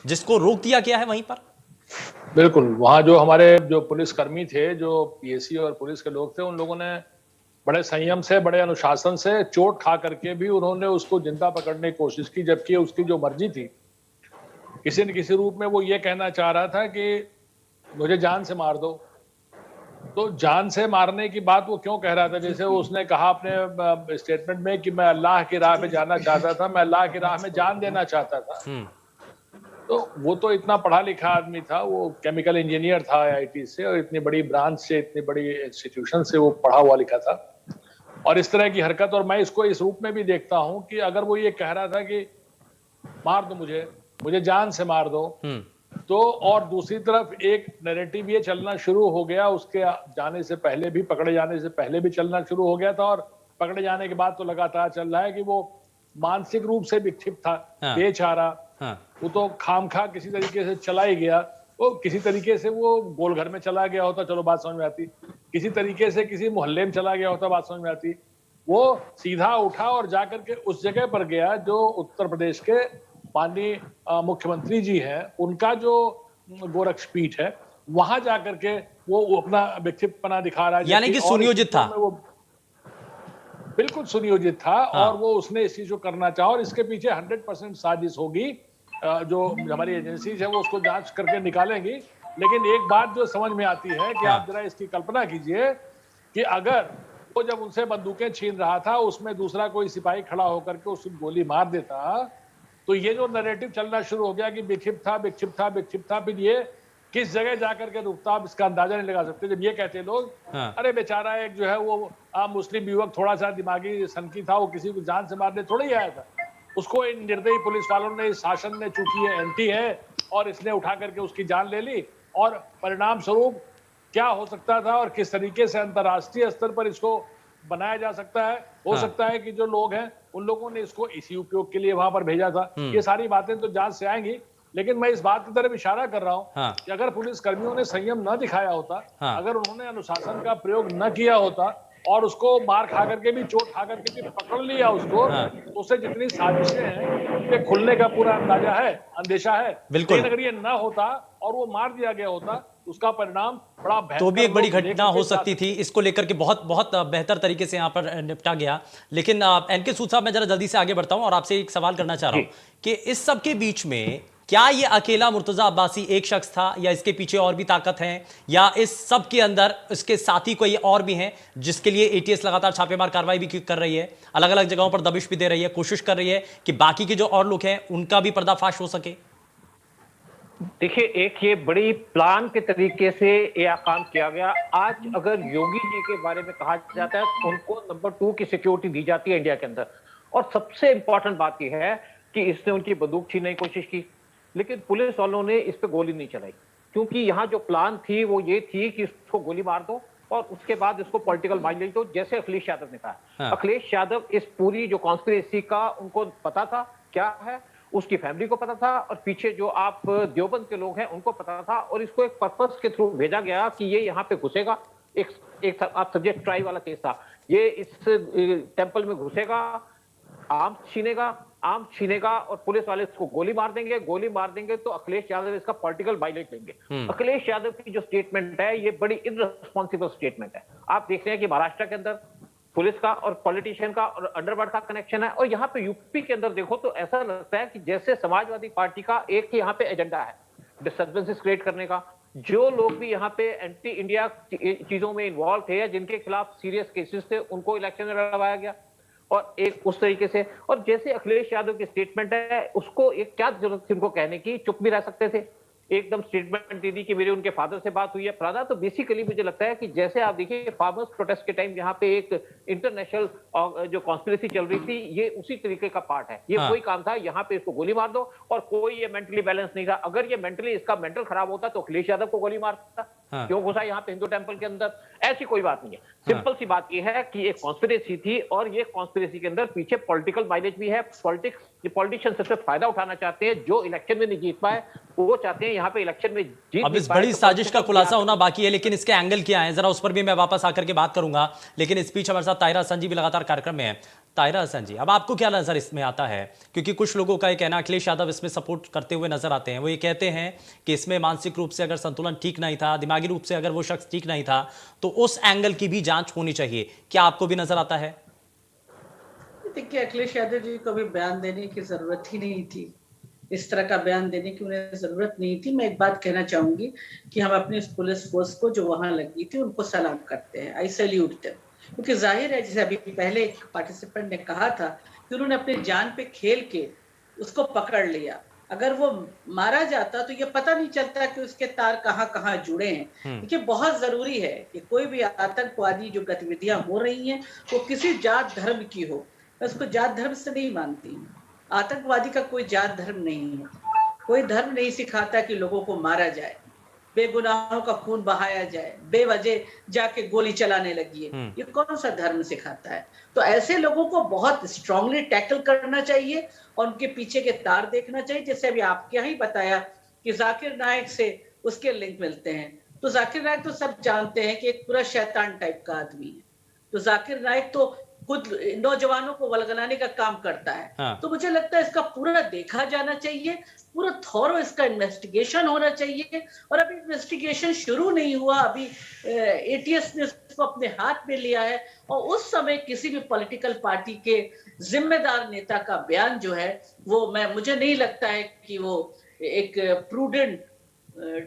जिसको रोक दिया गया है वहीं पर? बिल्कुल, वहां जो हमारे जो पुलिसकर्मी थे, जो पीएसी और पुलिस के लोग थे, उन लोगों ने बड़े संयम से, बड़े अनुशासन से, चोट खा करके भी उन्होंने उसको जिंदा पकड़ने की कोशिश की, जबकि उसकी जो मर्जी थी, किसी न किसी रूप में वो ये कहना चाह रहा था कि मुझे जान से मार दो। तो जान से मारने की बात वो क्यों कह रहा था? जैसे उसने कहा अपने स्टेटमेंट में कि मैं अल्लाह की राह में जाना चाहता था, मैं अल्लाह की राह में जान देना चाहता था। तो वो तो इतना पढ़ा लिखा आदमी था, वो केमिकल इंजीनियर था आईआईटी से, और इतनी बड़ी ब्रांच से, इतनी बड़ी इंस्टीट्यूशन से वो पढ़ा हुआ लिखा था, और इस तरह की हरकत, और मैं इसको इस रूप में भी देखता हूं कि अगर वो ये कह रहा था कि मार दो मुझे जान से मार दो, तो और दूसरी तरफ एक नैरेटिव ये चलना शुरू हो गया, उसके जाने से पहले भी, पकड़े जाने से पहले भी चलना शुरू हो गया था, और पकड़े जाने के बाद तो लगातार चल रहा है कि वो मानसिक रूप से विक्षिप्त था, बेचारा। वो तो खामखा किसी तरीके से चला ही गया, वो किसी तरीके से वो गोलघर में चला गया होता, चलो बात समझ में आती, किसी तरीके से किसी मोहल्ले में चला गया होता, बात समझ में आती। वो सीधा उठा और जाकर के उस जगह पर गया जो उत्तर प्रदेश के माननीय मुख्यमंत्री जी हैं, उनका जो गोरक्षपीठ है, वहां जाकर के वो अपना विक्षिप्तपना दिखा रहा है, यानी कि सुनियोजित था, वो बिल्कुल सुनियोजित था। और वो उसने इस चीज को करना चाहा, और इसके पीछे 100% साजिश होगी, जो हमारी एजेंसीज है वो उसको जांच करके निकालेंगी। लेकिन एक बात जो समझ में आती है कि आप जरा इसकी कल्पना कीजिए कि अगर वो जब उनसे बंदूकें छीन रहा था, उसमें दूसरा कोई सिपाही खड़ा होकर के उसको गोली मार देता, तो ये जो नैरेटिव चलना शुरू हो गया कि विक्षिप्त था, फिर ये किस जगह जाकर के रुकता, आप इसका अंदाजा नहीं लगा सकते। जब ये कहते लोग, अरे बेचारा एक जो है वो मुस्लिम युवक थोड़ा सा दिमागी सनकी था, वो किसी को जान से मारने थोड़ा ही आया था, उसको इन निर्दयी पुलिस वालों ने, इस शासन ने, चूंकि ये एंटी है और इसने उठा करके उसकी जान ले ली, और परिणाम स्वरूप क्या हो सकता था और किस तरीके से अंतर्राष्ट्रीय स्तर पर इसको बनाया जा सकता है। हो सकता है कि जो लोग हैं उन लोगों ने इसको इसी उपयोग के लिए वहां पर भेजा था। ये सारी बातें तो जांच से आएंगी, लेकिन मैं इस बात की तरफ इशारा कर रहा हूं कि अगर पुलिस कर्मियों ने संयम न दिखाया होता, अगर उन्होंने अनुशासन का प्रयोग न किया होता और उसको मार खा करके भी, चोट खा करके भी पकड़ लिया उसको, तो उससे जितनी साजिशें हैं उनके खुलने का पूरा अंदेशा है। लेकिन अगर ये न होता और वो मार दिया गया होता, उसका परिणाम बड़ा तो भी एक बड़ी घटना हो सकती थी। इसको लेकर के बहुत बेहतर तरीके से यहाँ पर निपटा गया। लेकिन एनके सूद साहब, मैं जरा जल्दी से आगे बढ़ता हूँ और आपसे एक सवाल करना चाह रहा हूँ कि इस सब के बीच में क्या ये अकेला मुर्तजा अब्बासी एक शख्स था, या इसके पीछे और भी ताकत है, या इस सब के अंदर इसके साथी कोई और भी हैं जिसके लिए एटीएस लगातार छापेमार कार्रवाई भी कर रही है, अलग अलग जगहों पर दबिश भी दे रही है, कोशिश कर रही है कि बाकी के जो और लोग हैं उनका भी पर्दाफाश हो सके? देखिए, एक ये बड़ी प्लान के तरीके से यह काम किया गया। आज अगर योगी जी के बारे में कहा जाता है तो उनको नंबर 2 की सिक्योरिटी दी जाती है इंडिया के अंदर, और सबसे इंपॉर्टेंट बात यह है कि इसने उनकी बंदूक छीनने की कोशिश की, लेकिन पुलिस वालों ने इस पे गोली नहीं चलाई, क्योंकि यहाँ जो प्लान थी वो ये थी कि इसको गोली मार दो और उसके बाद इसको पॉलिटिकल माइलेज दो, जैसे अखिलेश यादव ने कहा। हाँ। अखिलेश यादव इस पूरी जो कॉन्स्पिरेसी का उनको पता था क्या है, उसकी फैमिली को पता था, और पीछे जो आप देवबंद के लोग हैं उनको पता था, और इसको एक पर्पस के थ्रू भेजा गया कि ये यहाँ पे घुसेगा। एक आप समझे ट्राई वाला केस था, ये इस टेंपल में घुसेगा, आम छीनेगा और पुलिस वाले इसको गोली मार देंगे तो अखिलेश यादव इसका पॉलिटिकल माइलेज लेंगे। अखिलेश यादव की जो स्टेटमेंट है ये बड़ी इररिस्पॉन्सिबल स्टेटमेंट है। आप देख रहे हैं कि महाराष्ट्र के अंदर पुलिस का और पॉलिटिशियन का और अंडरवर्ल्ड का कनेक्शन है, और यहाँ पे यूपी के अंदर देखो तो ऐसा लगता है कि जैसे समाजवादी पार्टी का एक ही यहाँ पे एजेंडा है, डिस्टर्बेंसेस क्रिएट करने का। जो लोग भी यहाँ पे एंटी इंडिया चीजों में इन्वॉल्व थे या जिनके खिलाफ सीरियस केसेस थे उनको इलेक्शन में लड़वाया गया, और एक उस तरीके से। और जैसे अखिलेश यादव की स्टेटमेंट है, उसको एक क्या जरूरत थी उनको कहने की, चुप भी रह सकते थे, एकदम स्टेटमेंट दे दी कि मेरे उनके फादर से बात हुई है फलाना। तो बेसिकली मुझे लगता है कि जैसे आप देखिए फार्मर्स प्रोटेस्ट के टाइम यहाँ पे एक इंटरनेशनल जो कॉन्स्पिरेसी चल रही थी, ये उसी तरीके का पार्ट है। ये कोई काम था, यहाँ पे इसको गोली मार दो, और कोई ये मेंटली बैलेंस नहीं था। अगर ये मेंटली इसका मेंटल खराब होता तो अखिलेश यादव को गोली मारता। क्यों घुसा यहाँ पे हिंदू टेंपल के अंदर? ऐसी कोई बात नहीं है। सिंपल सी बात ये है कि एक कॉन्स्पिरेसी थी, और ये कॉन्स्पिरेसी के अंदर पीछे पॉलिटिकल माइलेज भी है। पॉलिटिशियन सबसे फायदा उठाना चाहते हैं, जो इलेक्शन में नहीं जीत पाए वो चाहते हैं यहाँ पे इलेक्शन में जीत। अब इस बड़ी साजिश का खुलासा होना बाकी है, लेकिन इसके एंगल क्या है जरा उस पर भी मैं वापस आकर के बात करूंगा। लेकिन इस बीच हमारे साथ ताहिरा हसन जी भी लगातार कार्यक्रम में है। ताहिरा हसन जी, अब आपको क्या नजर इसमें आता है? क्योंकि कुछ लोगों का ये कहना, अखिलेश यादव इसमें सपोर्ट करते हुए नजर आते हैं, वो ये कहते हैं कि इसमें मानसिक रूप से अगर संतुलन ठीक नहीं था, दिमागी रूप से अगर वो शख्स ठीक नहीं था, तो उस एंगल की भी जांच होनी चाहिए। क्या आपको भी नजर आता है? देखिए, अखिलेश यादव जी को भी बयान देने की जरूरत ही नहीं थी, इस तरह का बयान देने की उन्हें जरूरत नहीं थी। मैं एक बात कहना चाहूंगी कि हम अपनी इस पुलिस फोर्स को जो वहां लगी थी उनको सलाम करते हैं, आई सैल्यूट देम, क्योंकि जाहिर है जैसे अभी पहले एक पार्टिसिपेंट ने कहा था कि उन्होंने अपनी जान पे खेल के उसको पकड़ लिया। अगर वो मारा जाता तो ये पता नहीं चलता कि उसके तार कहाँ कहाँ जुड़े हैं। देखिए, बहुत जरूरी है कि कोई भी आतंकवादी जो गतिविधियां हो रही हैं वो किसी जात धर्म की हो। मैं उसको जात धर्म से नहीं मानती। आतंकवादी का कोई जात धर्म नहीं है, कोई धर्म नहीं सिखाता कि लोगों को मारा जाए, बेगुनाहों का खून बहाया जाए, बेवजह जाके गोली चलाने लगी है। ये कौन सा धर्म सिखाता है? तो ऐसे लोगों को बहुत स्ट्रांगली टैकल करना चाहिए और उनके पीछे के तार देखना चाहिए। जैसे अभी आपके यहाँ ही बताया कि जाकिर नायक से उसके लिंक मिलते हैं, तो जाकिर नायक तो सब जानते हैं कि एक पूरा शैतान टाइप का आदमी है। तो जाकिर नायक तो खुद नौजवानों को वलगलाने का काम करता है। तो मुझे लगता है इसका पूरा देखा जाना चाहिए, पूरा थॉरो इसका इन्वेस्टिगेशन होना चाहिए। और अभी इन्वेस्टिगेशन शुरू नहीं हुआ, अभी एटीएस ने इसको अपने हाथ में लिया है, और उस समय किसी भी पॉलिटिकल पार्टी के जिम्मेदार नेता का बयान जो है वो मुझे नहीं लगता है कि वो एक प्रूडेंट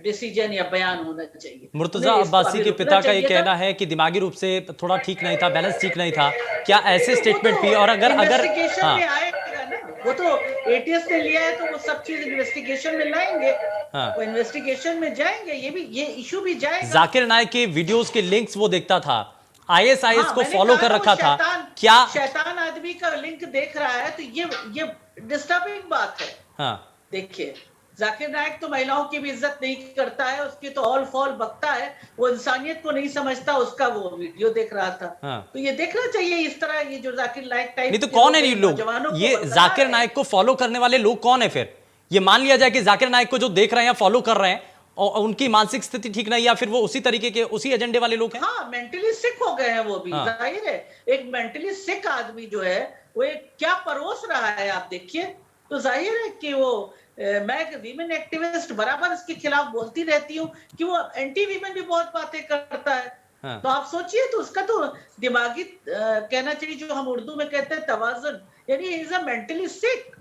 डिसीजन या बयान होना चाहिए। मुर्तजा अब्बासी के पिता का ये कहना है कि दिमागी रूप से थोड़ा ठीक नहीं था, बैलेंस ठीक नहीं था। क्या ऐसे स्टेटमेंट भी? और अगर इन्वेस्टिगेशन में आएगा ना, वो तो एटीएस ने लिया है तो वो सब चीज इन्वेस्टिगेशन में लाएंगे। वो इन्वेस्टिगेशन में जाएंगे, ये इशू भी जाएगा। जाकिर नायक के वीडियोस के लिंक्स वो देखता था, आईएसआईएस को फॉलो कर रखा था। क्या शैतान आदमी का लिंक देख रहा है? तो ये डिस्टर्बिंग बात है। देखिए, जाकिर नायक तो महिलाओं की भी इज्जत नहीं करता है, उसकी तो ऑल फॉल बकता है, वो इंसानियत को नहीं समझता, उसका वो वीडियो देख रहा था। तो ये देखना चाहिए इस तरह, ये जो जाकिर नायक टाइप नहीं तो कौन है ये लोग? ये जाकिर नायक को फॉलो करने वाले लोग कौन है? फिर ये मान लिया जाए कि जाकिर नायक को जो देख रहे हैं, फॉलो कर रहे हैं, और उनकी मानसिक स्थिति ठीक नहीं, या फिर वो उसी तरीके के उसी एजेंडे वाले लोग हैं। हाँ, मेंटली सिक हो गए हैं वो भी। जाहिर है एक मेंटली सिक आदमी जो है वो क्या परोस रहा है आप देखिए। तो जाहिर है कि वो मैं वीमेन एक्टिविस्ट बराबर इसके खिलाफ बोलती रहती हूँ कि वो एंटी वीमेन भी बहुत बातें करता है। तो आप सोचिए, तो उसका तो दिमागी कहना चाहिए, जो हम उर्दू में कहते हैं तवाज़ुन, यानी ही इज अ मेंटली सिक।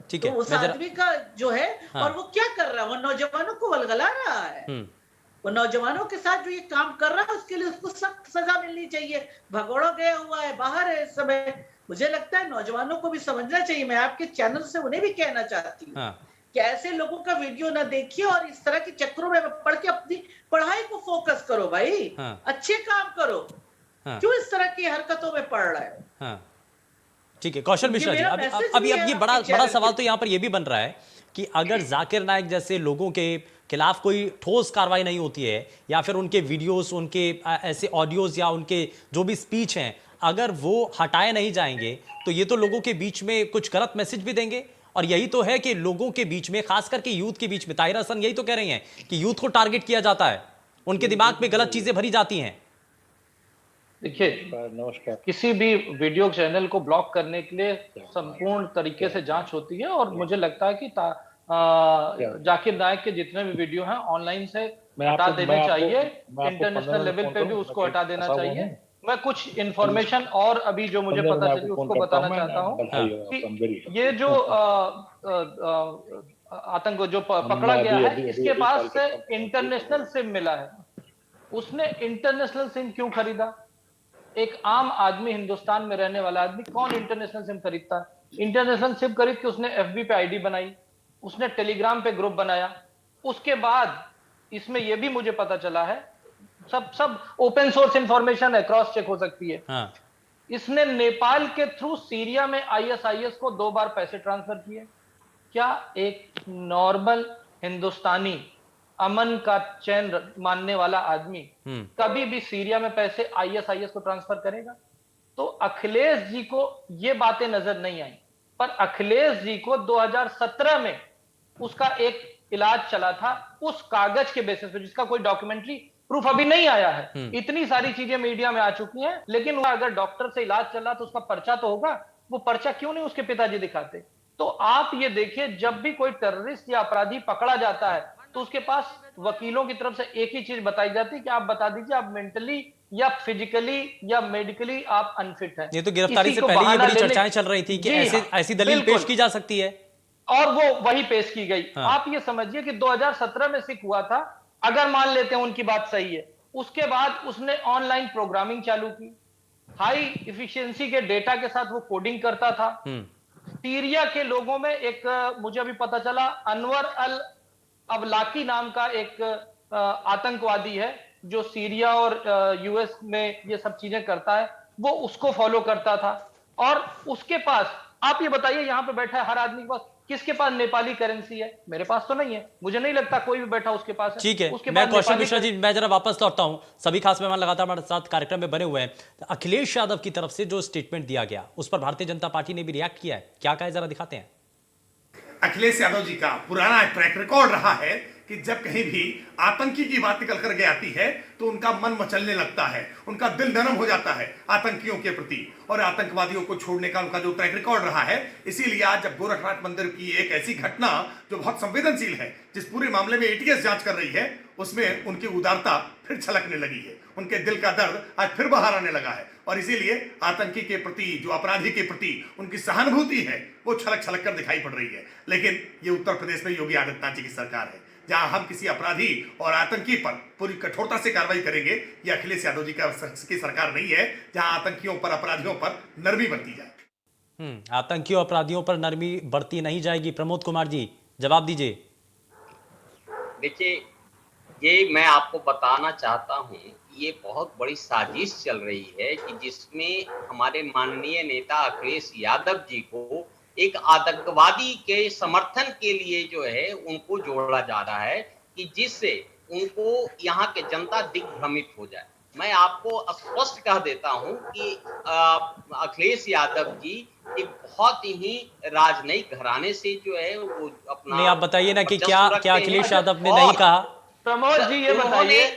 ठीक है, तो उस आदमी का जो है, और वो क्या कर रहा है? वो नौजवानों को वलगला रहा है। वो नौजवानों के साथ जो ये काम कर रहा है उसके लिए उसको सख्त सजा मिलनी चाहिए। भगोड़ा गया हुआ है, बाहर है इस समय। मुझे लगता है नौजवानों को भी समझना चाहिए। मैं आपके चैनल से उन्हें भी कहना चाहती हूँ कि ऐसे लोगों का वीडियो ना देखिए और इस तरह के चक्रों में पढ़ के अपनी पढ़ाई को फोकस करो भाई। अच्छे काम करो, क्यों इस तरह की हरकतों में पड़ रहा है? ठीक है, कौशल मिश्रा जी, अब ये बड़ा सवाल तो यहाँ पर ये भी बन रहा है कि अगर जाकिर नाइक जैसे लोगों के खिलाफ कोई ठोस कार्रवाई नहीं होती है, या फिर उनके वीडियोस, उनके ऐसे ऑडियोज या उनके जो भी स्पीच हैं, अगर वो हटाए नहीं जाएंगे तो ये तो लोगों के बीच में कुछ गलत मैसेज भी देंगे। और यही तो है कि लोगों के बीच में, खास करके यूथ के बीच में, ताहिरा हसन यही तो कह रही हैं कि यूथ को टारगेट किया जाता है, उनके दिमाग में गलत चीजें भरी जाती हैं। देखिए, किसी भी वीडियो चैनल को ब्लॉक करने के लिए संपूर्ण तरीके से जांच होती है, और मुझे लगता है कि जाकिर नाइक के जितने भी वीडियो हैं ऑनलाइन से हटा देने चाहिए, इंटरनेशनल लेवल पे भी उसको हटा देना चाहिए। मैं कुछ इंफॉर्मेशन और अभी जो मुझे पता चली उसको बताना चाहता हूँ कि ये जो आतंक जो पकड़ा गया है, इसके पास से इंटरनेशनल सिम मिला है। उसने इंटरनेशनल सिम क्यों खरीदा? एक आम आदमी, हिंदुस्तान में रहने वाला आदमी कौन इंटरनेशनल सिम खरीदता है? इंटरनेशनल सिम खरीद के उसने एफबी पे आईडी बनाई, उसने टेलीग्राम पे ग्रुप बनाया। उसके बाद इसमें यह भी मुझे पता चला है, सब ओपन सोर्स इंफॉर्मेशन है, क्रॉस चेक हो सकती है। हाँ। इसने नेपाल के थ्रू सीरिया में आईएसआईएस को 2 बार पैसे ट्रांसफर किए। क्या एक नॉर्मल हिंदुस्तानी, अमन का चैन मानने वाला आदमी कभी भी सीरिया में पैसे आईएसआईएस को ट्रांसफर करेगा? तो अखिलेश जी को ये बातें नजर नहीं आई, पर अखिलेश जी को 2017 में उसका एक इलाज चला था उस कागज के बेसिस पे, जिसका कोई डॉक्यूमेंट्री प्रूफ अभी नहीं आया है। इतनी सारी चीजें मीडिया में आ चुकी हैं, लेकिन अगर डॉक्टर से इलाज चल रहा तो उसका पर्चा तो होगा। वो पर्चा क्यों नहीं उसके पिताजी दिखाते? तो आप ये देखिए, जब भी कोई टेररिस्ट या अपराधी पकड़ा जाता है तो उसके पास वकीलों की तरफ से एक ही चीज बताई जाती है कि आप बता दीजिए आप मेंटली या फिजिकली या मेडिकली आप अनफिट हैं। ये तो गिरफ्तारी से पहले ये बड़ी चर्चाएं चल रही थी कि ऐसी दलील पेश की जा सकती है, और वो वही पेश की गई। हाँ। आप ये समझिए कि 2017 में सिक हुआ था, अगर मान लेते हैं उनकी बात सही है, उसके बाद उसने ऑनलाइन प्रोग्रामिंग चालू की, हाई इफिशियंसी के डेटा के साथ वो कोडिंग करता था। सीरिया के लोगों में एक, मुझे अभी पता चला, अनवर अल अवलाकी नाम का एक आतंकवादी है जो सीरिया और यूएस में ये सब चीजें करता है, वो उसको फॉलो करता था। और उसके पास, आप ये बताइए, यहां पे बैठा है हर आदमी के पास, किसके पास नेपाली करेंसी है? मेरे पास तो नहीं है, मुझे नहीं लगता कोई भी बैठा उसके पास है। ठीक है, मैं कौशल मिश्रा जी, मैं जरा वापस लौटता हूं। सभी खास मेहमान लगातार हमारे साथ कार्यक्रम में बने हुए हैं। अखिलेश यादव की तरफ से जो स्टेटमेंट दिया गया, उस पर भारतीय जनता पार्टी ने भी रिएक्ट किया है, क्या कहा है जरा दिखाते हैं। अखिलेश यादव जी का पुराना ट्रैक रिकॉर्ड रहा है कि जब कहीं भी आतंकी की बात निकल करके आती है तो उनका मन मचलने लगता है, उनका दिल नरम हो जाता है आतंकियों के प्रति, और आतंकवादियों को छोड़ने का उनका जो ट्रैक रिकॉर्ड रहा है। इसीलिए आज जब गोरखनाथ मंदिर की एक ऐसी घटना जो बहुत संवेदनशील है, जिस पूरे मामले में एटीएस जांच कर रही है, उसमें उनकी उदारता फिर छलकने लगी है, उनके दिल का दर्द आज फिर बाहर आने लगा है, और इसीलिए आतंकी के प्रति, जो अपराधी के प्रति उनकी सहानुभूति है, वो छलक छलक कर दिखाई पड़ रही है। लेकिन ये उत्तर प्रदेश में योगी आदित्यनाथ जी की सरकार है, जहां हम किसी अपराधी और आतंकी पर पूरी कठोरता से कार्रवाई करेंगे। ये अखिलेश यादव जी की सरकार नहीं है, जहां आतंकियों पर, अपराधियों पर नरमी बरती जाए। आतंकियों अपराधियों पर नरमी बरती नहीं जाएगी। प्रमोद कुमार जी, जवाब दीजिए। देखिए, ये मैं आपको बताना चाहता हूं, ये बहुत बड़ी साजिश चल रही है कि जिसमें हमारे माननीय नेता अखिलेश यादव जी को एक आतंकवादी के समर्थन के लिए जो है उनको जोड़ा जा रहा है, कि जिससे उनको यहाँ के जनता दिग्भ्रमित हो जाए। मैं आपको स्पष्ट कह देता हूँ कि अखिलेश यादव जी एक बहुत ही राजनयिक घराने से जो है वो अपना, नहीं, आप बताइए ना कि क्या अखिलेश यादव ने नहीं कहा। प्रमोद जी ये बताइए,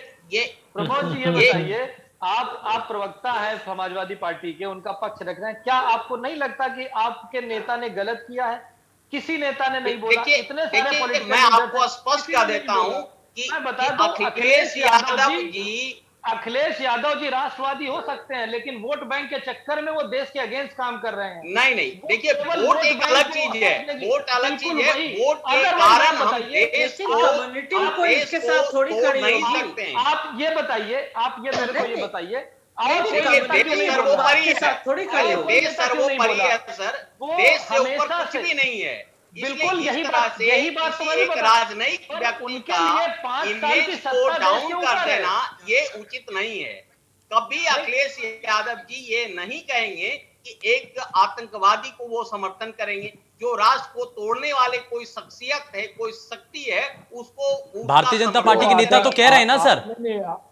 प्रमोद जी ये बताइए, आप प्रवक्ता है समाजवादी पार्टी के, उनका पक्ष रख रहे हैं, क्या आपको नहीं लगता कि आपके नेता ने गलत किया है? किसी नेता ने नहीं बोला। इतने सारे पॉलिटिकल, मैं आपको स्पष्ट कर देता हूं कि मैं बता दूं, अखिलेश यादव जी राष्ट्रवादी हो सकते हैं, लेकिन वोट बैंक के चक्कर में वो देश के अगेंस्ट काम कर रहे हैं। नहीं, देखिए, वोट एक अलग चीज है, वोट अलग चीज है। वोट के कारण हम देश को इसके साथ थोड़ी खड़ी नहीं सकते हैं। आप ये बताइए, आप ये मेरे को ये बताइए, देश सर्वोपरि है, देश सर्वोपरि है सर, देश से ऊपर कुछ भी नहीं है। बिल्कुल यही बात तो मैं एक राजनयिक व्यक्ति का इमेज को डाउन कर देना ये उचित नहीं है। कभी अखिलेश यादव जी ये नहीं कहेंगे एक आतंकवादी को वो समर्थन करेंगे। जो राष्ट्र को तोड़ने वाले कोई शख्सियत है, कोई शक्ति है, उसको भारतीय जनता पार्टी के नेता तो कह रहे हैं ना सर,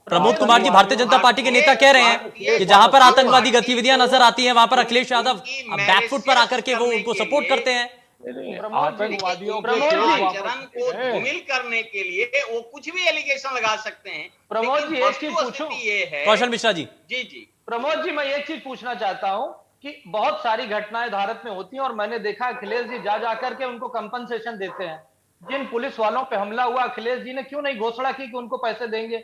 प्रमोद कुमार जी भारतीय जनता पार्टी के नेता कह रहे हैं कि जहां पर आतंकवादी गतिविधियां नजर आती हैं वहां पर अखिलेश यादव बैकफुट पर आकर के वो उनको सपोर्ट करते हैं। आतंकवादियों के चरण को धूमिल करने के लिए वो कुछ भी एलिगेशन लगा सकते हैं। प्रमोद जी एक चीज पूछूं, ये है कौशल मिश्रा जी। जी प्रमोद जी मैं एक चीज पूछना चाहता हूं कि बहुत सारी घटनाएं भारत में होती हैं और मैंने देखा अखिलेश जी जा करके उनको कंपनसेशन देते हैं। जिन पुलिस वालों पे हमला हुआ, अखिलेश जी ने क्यों नहीं घोषणा की कि उनको पैसे देंगे?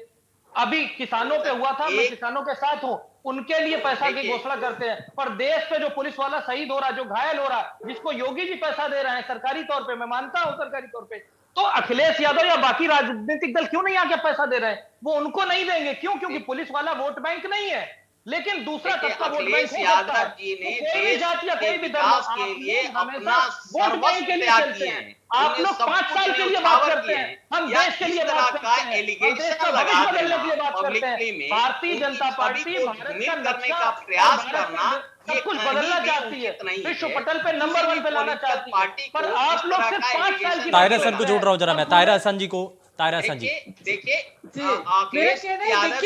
अभी किसानों पे हुआ था, मैं किसानों के साथ हूं, उनके लिए पैसा की घोषणा करते हैं, पर देश पे जो पुलिस वाला शहीद हो रहा, जो घायल हो रहा, जिसको योगी जी पैसा दे रहे हैं सरकारी तौर पे, मैं मानता हूं सरकारी तौर पे, तो अखिलेश यादव या बाकी राजनीतिक दल क्यों नहीं आके पैसा दे रहे हैं? वो उनको नहीं देंगे, क्यों? क्योंकि पुलिस वाला वोट बैंक नहीं है, लेकिन दूसरा तबका वोट बैंक हो सकता है। कोई भी जाति या कोई भी धर्म के लिए हमेशा वोट बैंक के लिए चलते हैं। आप लोग 5 साल के लिए बात करते हैं, हम देश के लिए बात करते हैं, हम देश का भविष्य बदलने के लिए बात करते हैं। भारतीय जनता पार्टी भारत का नक्शा प्रयास करना सब कुछ बदलना चाहती है, विश्व पटल पे नंबर 1 पे लाना चाहती है, पर आप लोग सिर्फ 5 साल की। ताहिर हसन को जोड़ रहा हूं जरा मैं, ताहिर हसन जी को। ताहिर हसन जी देखिए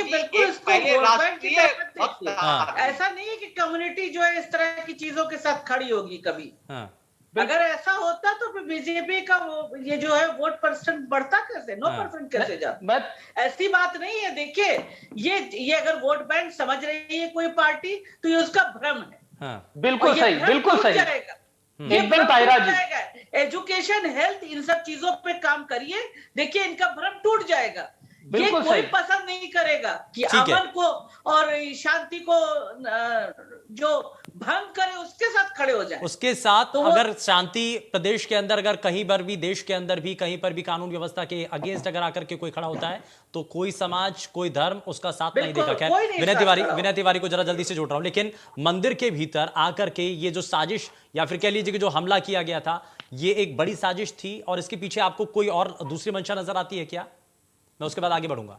बिल्कुल पहले राष्ट्रीय ऐसा नहीं है कि कम्युनिटी जो है इस तरह की चीजों के साथ खड़ी होगी कभी। अगर ऐसा होता तो फिर बीजेपी का वो ये जो है वोट परसेंट बढ़ता कैसे, 9% कैसे जाता? ऐसी बात नहीं है। देखिए ये अगर वोट बैंक समझ रही है कोई पार्टी तो ये उसका भ्रम है। बिल्कुल सही, बिल्कुल सही, एकदम ताहिरा जी। एजुकेशन, हेल्थ, इन सब चीजों पे काम करिए, देखिए इनका भ्रम टूट जाएगा। ये कोई पसंद नहीं करेगा कि अमन को और शांति को जो भंग करे उसके साथ खड़े हो जाए। उसके साथ तो अगर शांति प्रदेश के अंदर, अगर कहीं पर भी, देश के अंदर भी कहीं पर भी कानून व्यवस्था के अगेंस्ट अगर आकर के कोई खड़ा होता है तो कोई समाज, कोई धर्म उसका साथ नहीं देगा। खैर विनय तिवारी को जरा जल्दी से जोड़ रहा हूं, लेकिन मंदिर के भीतर आकर के ये जो साजिश या फिर कह लीजिए कि जो हमला किया गया था, ये एक बड़ी साजिश थी और इसके पीछे आपको कोई और दूसरी मंशा नजर आती है क्या? मैं उसके बाद आगे बढ़ूंगा।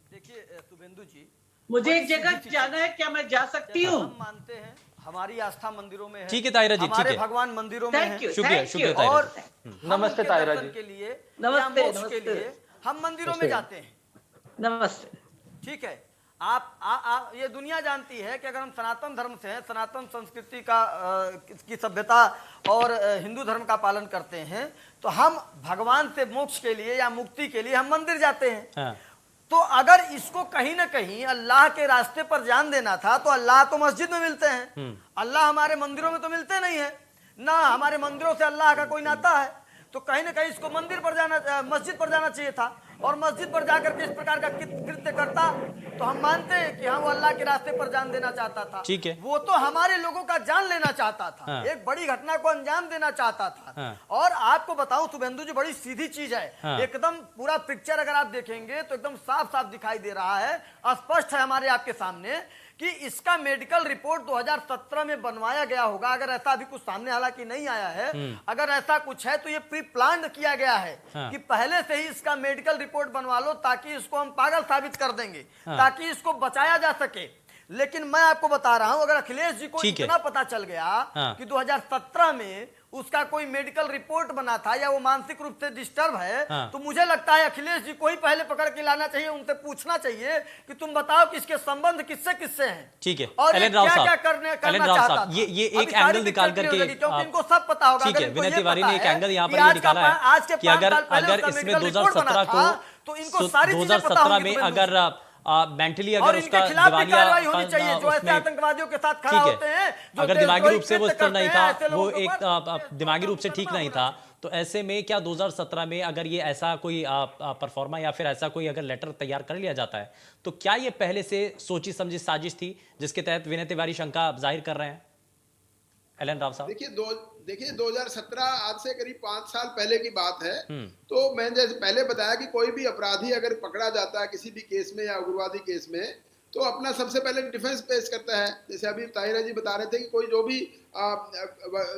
देखिए शुभेंदु जी, मुझे एक जगह जाना है, क्या मैं जा सकती हूँ? हम मानते हैं हमारी आस्था मंदिरों में है। ठीक है ताहिरा जी, ठीक है, भगवान मंदिरों में है। शुक्रिया शुक्रिया ताहिरा और नमस्ते ताहिरा जी के लिए, नमस्ते के लिए हम मंदिरों में जाते हैं। नमस्ते। ठीक है, आप ये दुनिया जानती है कि अगर हम सनातन धर्म से हैं, सनातन संस्कृति का की सभ्यता और हिंदू धर्म का पालन करते हैं, तो हम भगवान से मोक्ष के लिए या मुक्ति के लिए हम मंदिर जाते हैं। हाँ। तो अगर इसको कहीं ना कहीं अल्लाह के रास्ते पर जान देना था तो अल्लाह तो मस्जिद में मिलते हैं, अल्लाह हमारे मंदिरों में तो मिलते नहीं है ना, हमारे मंदिरों से अल्लाह का कोई नाता है। तो कहीं ना कहीं इसको मंदिर पर जाना, मस्जिद पर जाना चाहिए था, और मस्जिद पर जाकर के इस प्रकार का कृत्य करता तो हम मानते हैं कि हाँ वो अल्लाह के रास्ते पर जान देना चाहता था। ठीक है, वो तो हमारे लोगों का जान लेना चाहता था। हाँ। एक बड़ी घटना को अंजाम देना चाहता था। हाँ। और आपको बताऊं शुभेंदु जी, बड़ी सीधी चीज है। हाँ। एकदम पूरा पिक्चर अगर आप देखेंगे तो एकदम साफ साफ दिखाई दे रहा है, स्पष्ट है हमारे आपके सामने कि इसका मेडिकल रिपोर्ट 2017 में बनवाया गया होगा। अगर ऐसा अभी कुछ सामने हालांकि नहीं आया है, अगर ऐसा कुछ है तो ये प्री प्लान किया गया है। हाँ। कि पहले से ही इसका मेडिकल रिपोर्ट बनवा लो ताकि इसको हम पागल साबित कर देंगे। हाँ। ताकि इसको बचाया जा सके। लेकिन मैं आपको बता रहा हूं, अगर अखिलेश जी को इतना पता चल गया हाँ। कि 2017 में उसका कोई मेडिकल रिपोर्ट बना था या वो मानसिक रूप से डिस्टर्ब है, हाँ। तो मुझे लगता है अखिलेश जी को ही पहले पकड़ के लाना चाहिए, उनसे पूछना चाहिए कि तुम बताओ कि इसके संबंध किससे किससे हैं। ठीक है, और एलन राव क्या साहब, करना राव चाहता साहब, था। ये एक एंगल निकाल करके, क्योंकि इनको सब पता होगा। ठीक है, विनय तिवारी ने एक एंगल यहाँ पर ये निकाला है कि अगर इसमें 2017 को, तो इनको सारी 2017 में अगर मेंटली अगर उसका कार्रवाई होनी चाहिए जो ऐसे आतंकवादियों के साथ खड़ा होते हैं, अगर दिमागी रूप से वो स्थिर नहीं था, वो एक दिमागी रूप से ठीक नहीं था, तो ऐसे में क्या 2017 में अगर ये ऐसा कोई परफॉर्मा या फिर ऐसा कोई अगर लेटर तैयार कर लिया जाता है, तो क्या ये पहले से सोची समझी साजिश थी जिसके तहत विनय तिवारी शंका जाहिर कर रहे हैं? एलन राव साहब, देखिए 2017 आज से करीब 5 साल पहले की बात है। तो मैंने जैसे पहले बताया कि कोई भी अपराधी अगर पकड़ा जाता है किसी भी केस में या उग्रवादी केस में, तो अपना सबसे पहले डिफेंस पेश करता है। जैसे अभी ताहिरा जी बता रहे थे कि कोई जो भी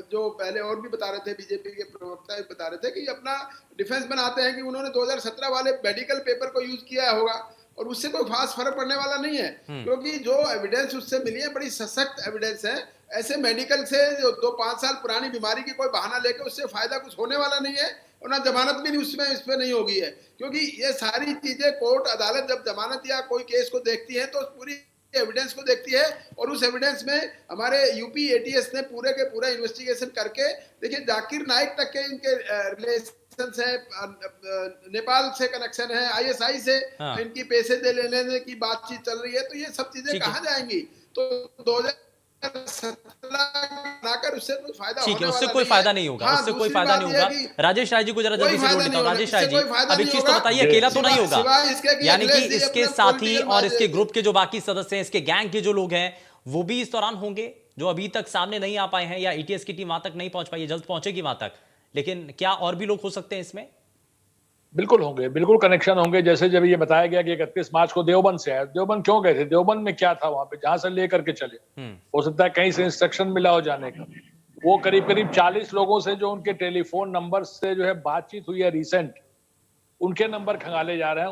जो पहले और भी बता रहे थे, बीजेपी के प्रवक्ता बता रहे थे कि अपना डिफेंस बनाते हैं कि उन्होंने 2017 वाले मेडिकल पेपर को यूज किया होगा। और उससे कोई खास फर्क पड़ने वाला नहीं है, क्योंकि जो एविडेंस उससे मिली है बड़ी सशक्त एविडेंस है। ऐसे मेडिकल से जो 2-5 साल पुरानी बीमारी की कोई बहाना लेके उससे फायदा कुछ होने वाला नहीं है, और ना जमानत भी उसमें इस पे नहीं होगी है, क्योंकि ये सारी चीजें कोर्ट अदालत जब जमानत या कोई केस को देखती है तो पूरी एविडेंस को देखती है, और उस एविडेंस में हमारे यूपी एटीएस ने पूरे के पूरा इन्वेस्टिगेशन करके, देखिए जाकिर नाइक तक के इनके रिलेशन है, नेपाल से कनेक्शन है, आईएसआई से इनकी पैसे दे लेने की बातचीत चल रही है, तो ये सब चीजें कहाँ जाएंगी? तो 2017 उससे कोई फायदा ठीक है, उससे कोई फायदा नहीं होगा, उससे कोई फायदा नहीं होगा। राजेश राय जी को जरा जल्दी से जोड़ लेता हूं। राजेश राय जी, अब एक चीज तो बताइए, अकेला तो नहीं होगा, यानी कि इसके साथी और इसके ग्रुप के जो बाकी सदस्य हैं, इसके गैंग के जो लोग हैं, वो भी इस दौरान होंगे जो अभी तक सामने नहीं आ पाए हैं, या एटीएस की टीम वहां तक नहीं पहुंच पाई है, जल्द पहुंचेगी वहां तक, लेकिन क्या और भी लोग हो सकते हैं इसमें? बिल्कुल होंगे, बिल्कुल कनेक्शन होंगे। जैसे जब ये बताया गया कि 31 मार्च को देवबंद से आए, देवबंद क्यों गए थे? देवबंद में क्या था वहां पे जहां से लेकर के चले? हो सकता है कहीं से इंस्ट्रक्शन मिला हो जाने का। वो करीब करीब 40 लोगों से जो उनके टेलीफोन नंबर से जो है बातचीत हुई है रिसेंट, उनके नंबर खंगाले जा रहे हैं,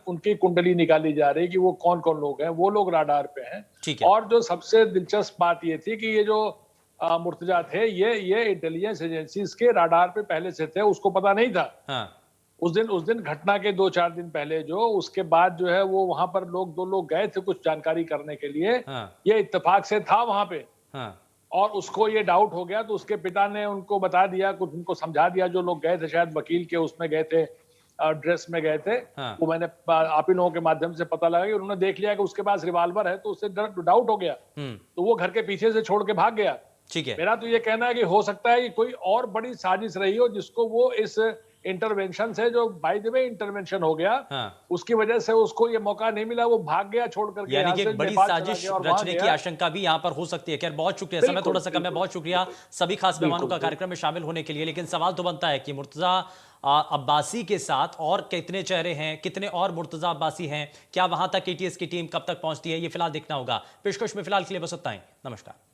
उनकी कुंडली निकाली जा रही है कि वो कौन कौन लोग हैं, वो लोग राडार पे हैं। और जो सबसे दिलचस्प बात ये थी कि ये जो मुर्तजा थे, ये इंटेलिजेंस एजेंसीज के राडार पे पहले से थे, उसको पता नहीं था। उस दिन घटना के 2-4 दिन पहले जो उसके बाद जो है वो वहां पर 2 लोग गए थे कुछ जानकारी करने के लिए, ये इत्तेफाक से था वहां पे, और उसको ये डाउट हो गया, तो उसके पिता ने उनको बता दिया, कुछ उनको समझा दिया, जो लोग गए थे शायद वकील के उसमें गए थे, ड्रेस में गए थे, वो मैंने आप ही लोगों के माध्यम से पता लगा कि उन्होंने देख लिया कि उसके पास रिवाल्वर है, तो उससे डाउट हो गया, तो वो घर के पीछे से छोड़ के भाग गया। ठीक है, मेरा तो ये कहना है कि हो सकता है कि कोई और बड़ी साजिश रही हो, जिसको वो इस इंटरवेंशन से, जो बाय द वे इंटरवेंशन हो गया, उसकी वजह से उसको ये मौका नहीं मिला, वो भाग गया छोड़ करके, यानी कि बड़ी साजिश रचने की आशंका भी यहाँ पर हो सकती है। खैर, बहुत शुक्रिया, समय थोड़ा सा कम है, बहुत शुक्रिया सभी खास मेहमानों का कार्यक्रम में शामिल होने के लिए। लेकिन सवाल तो बनता है कि मुर्तजा अब्बासी के साथ और कितने चेहरे हैं, कितने और मुर्तजा अब्बासी हैं, क्या वहां तक एटीएस की टीम कब तक पहुंचती है, ये फिलहाल देखना होगा। पेशकश में फिलहाल के लिए बस इतना ही। नमस्कार।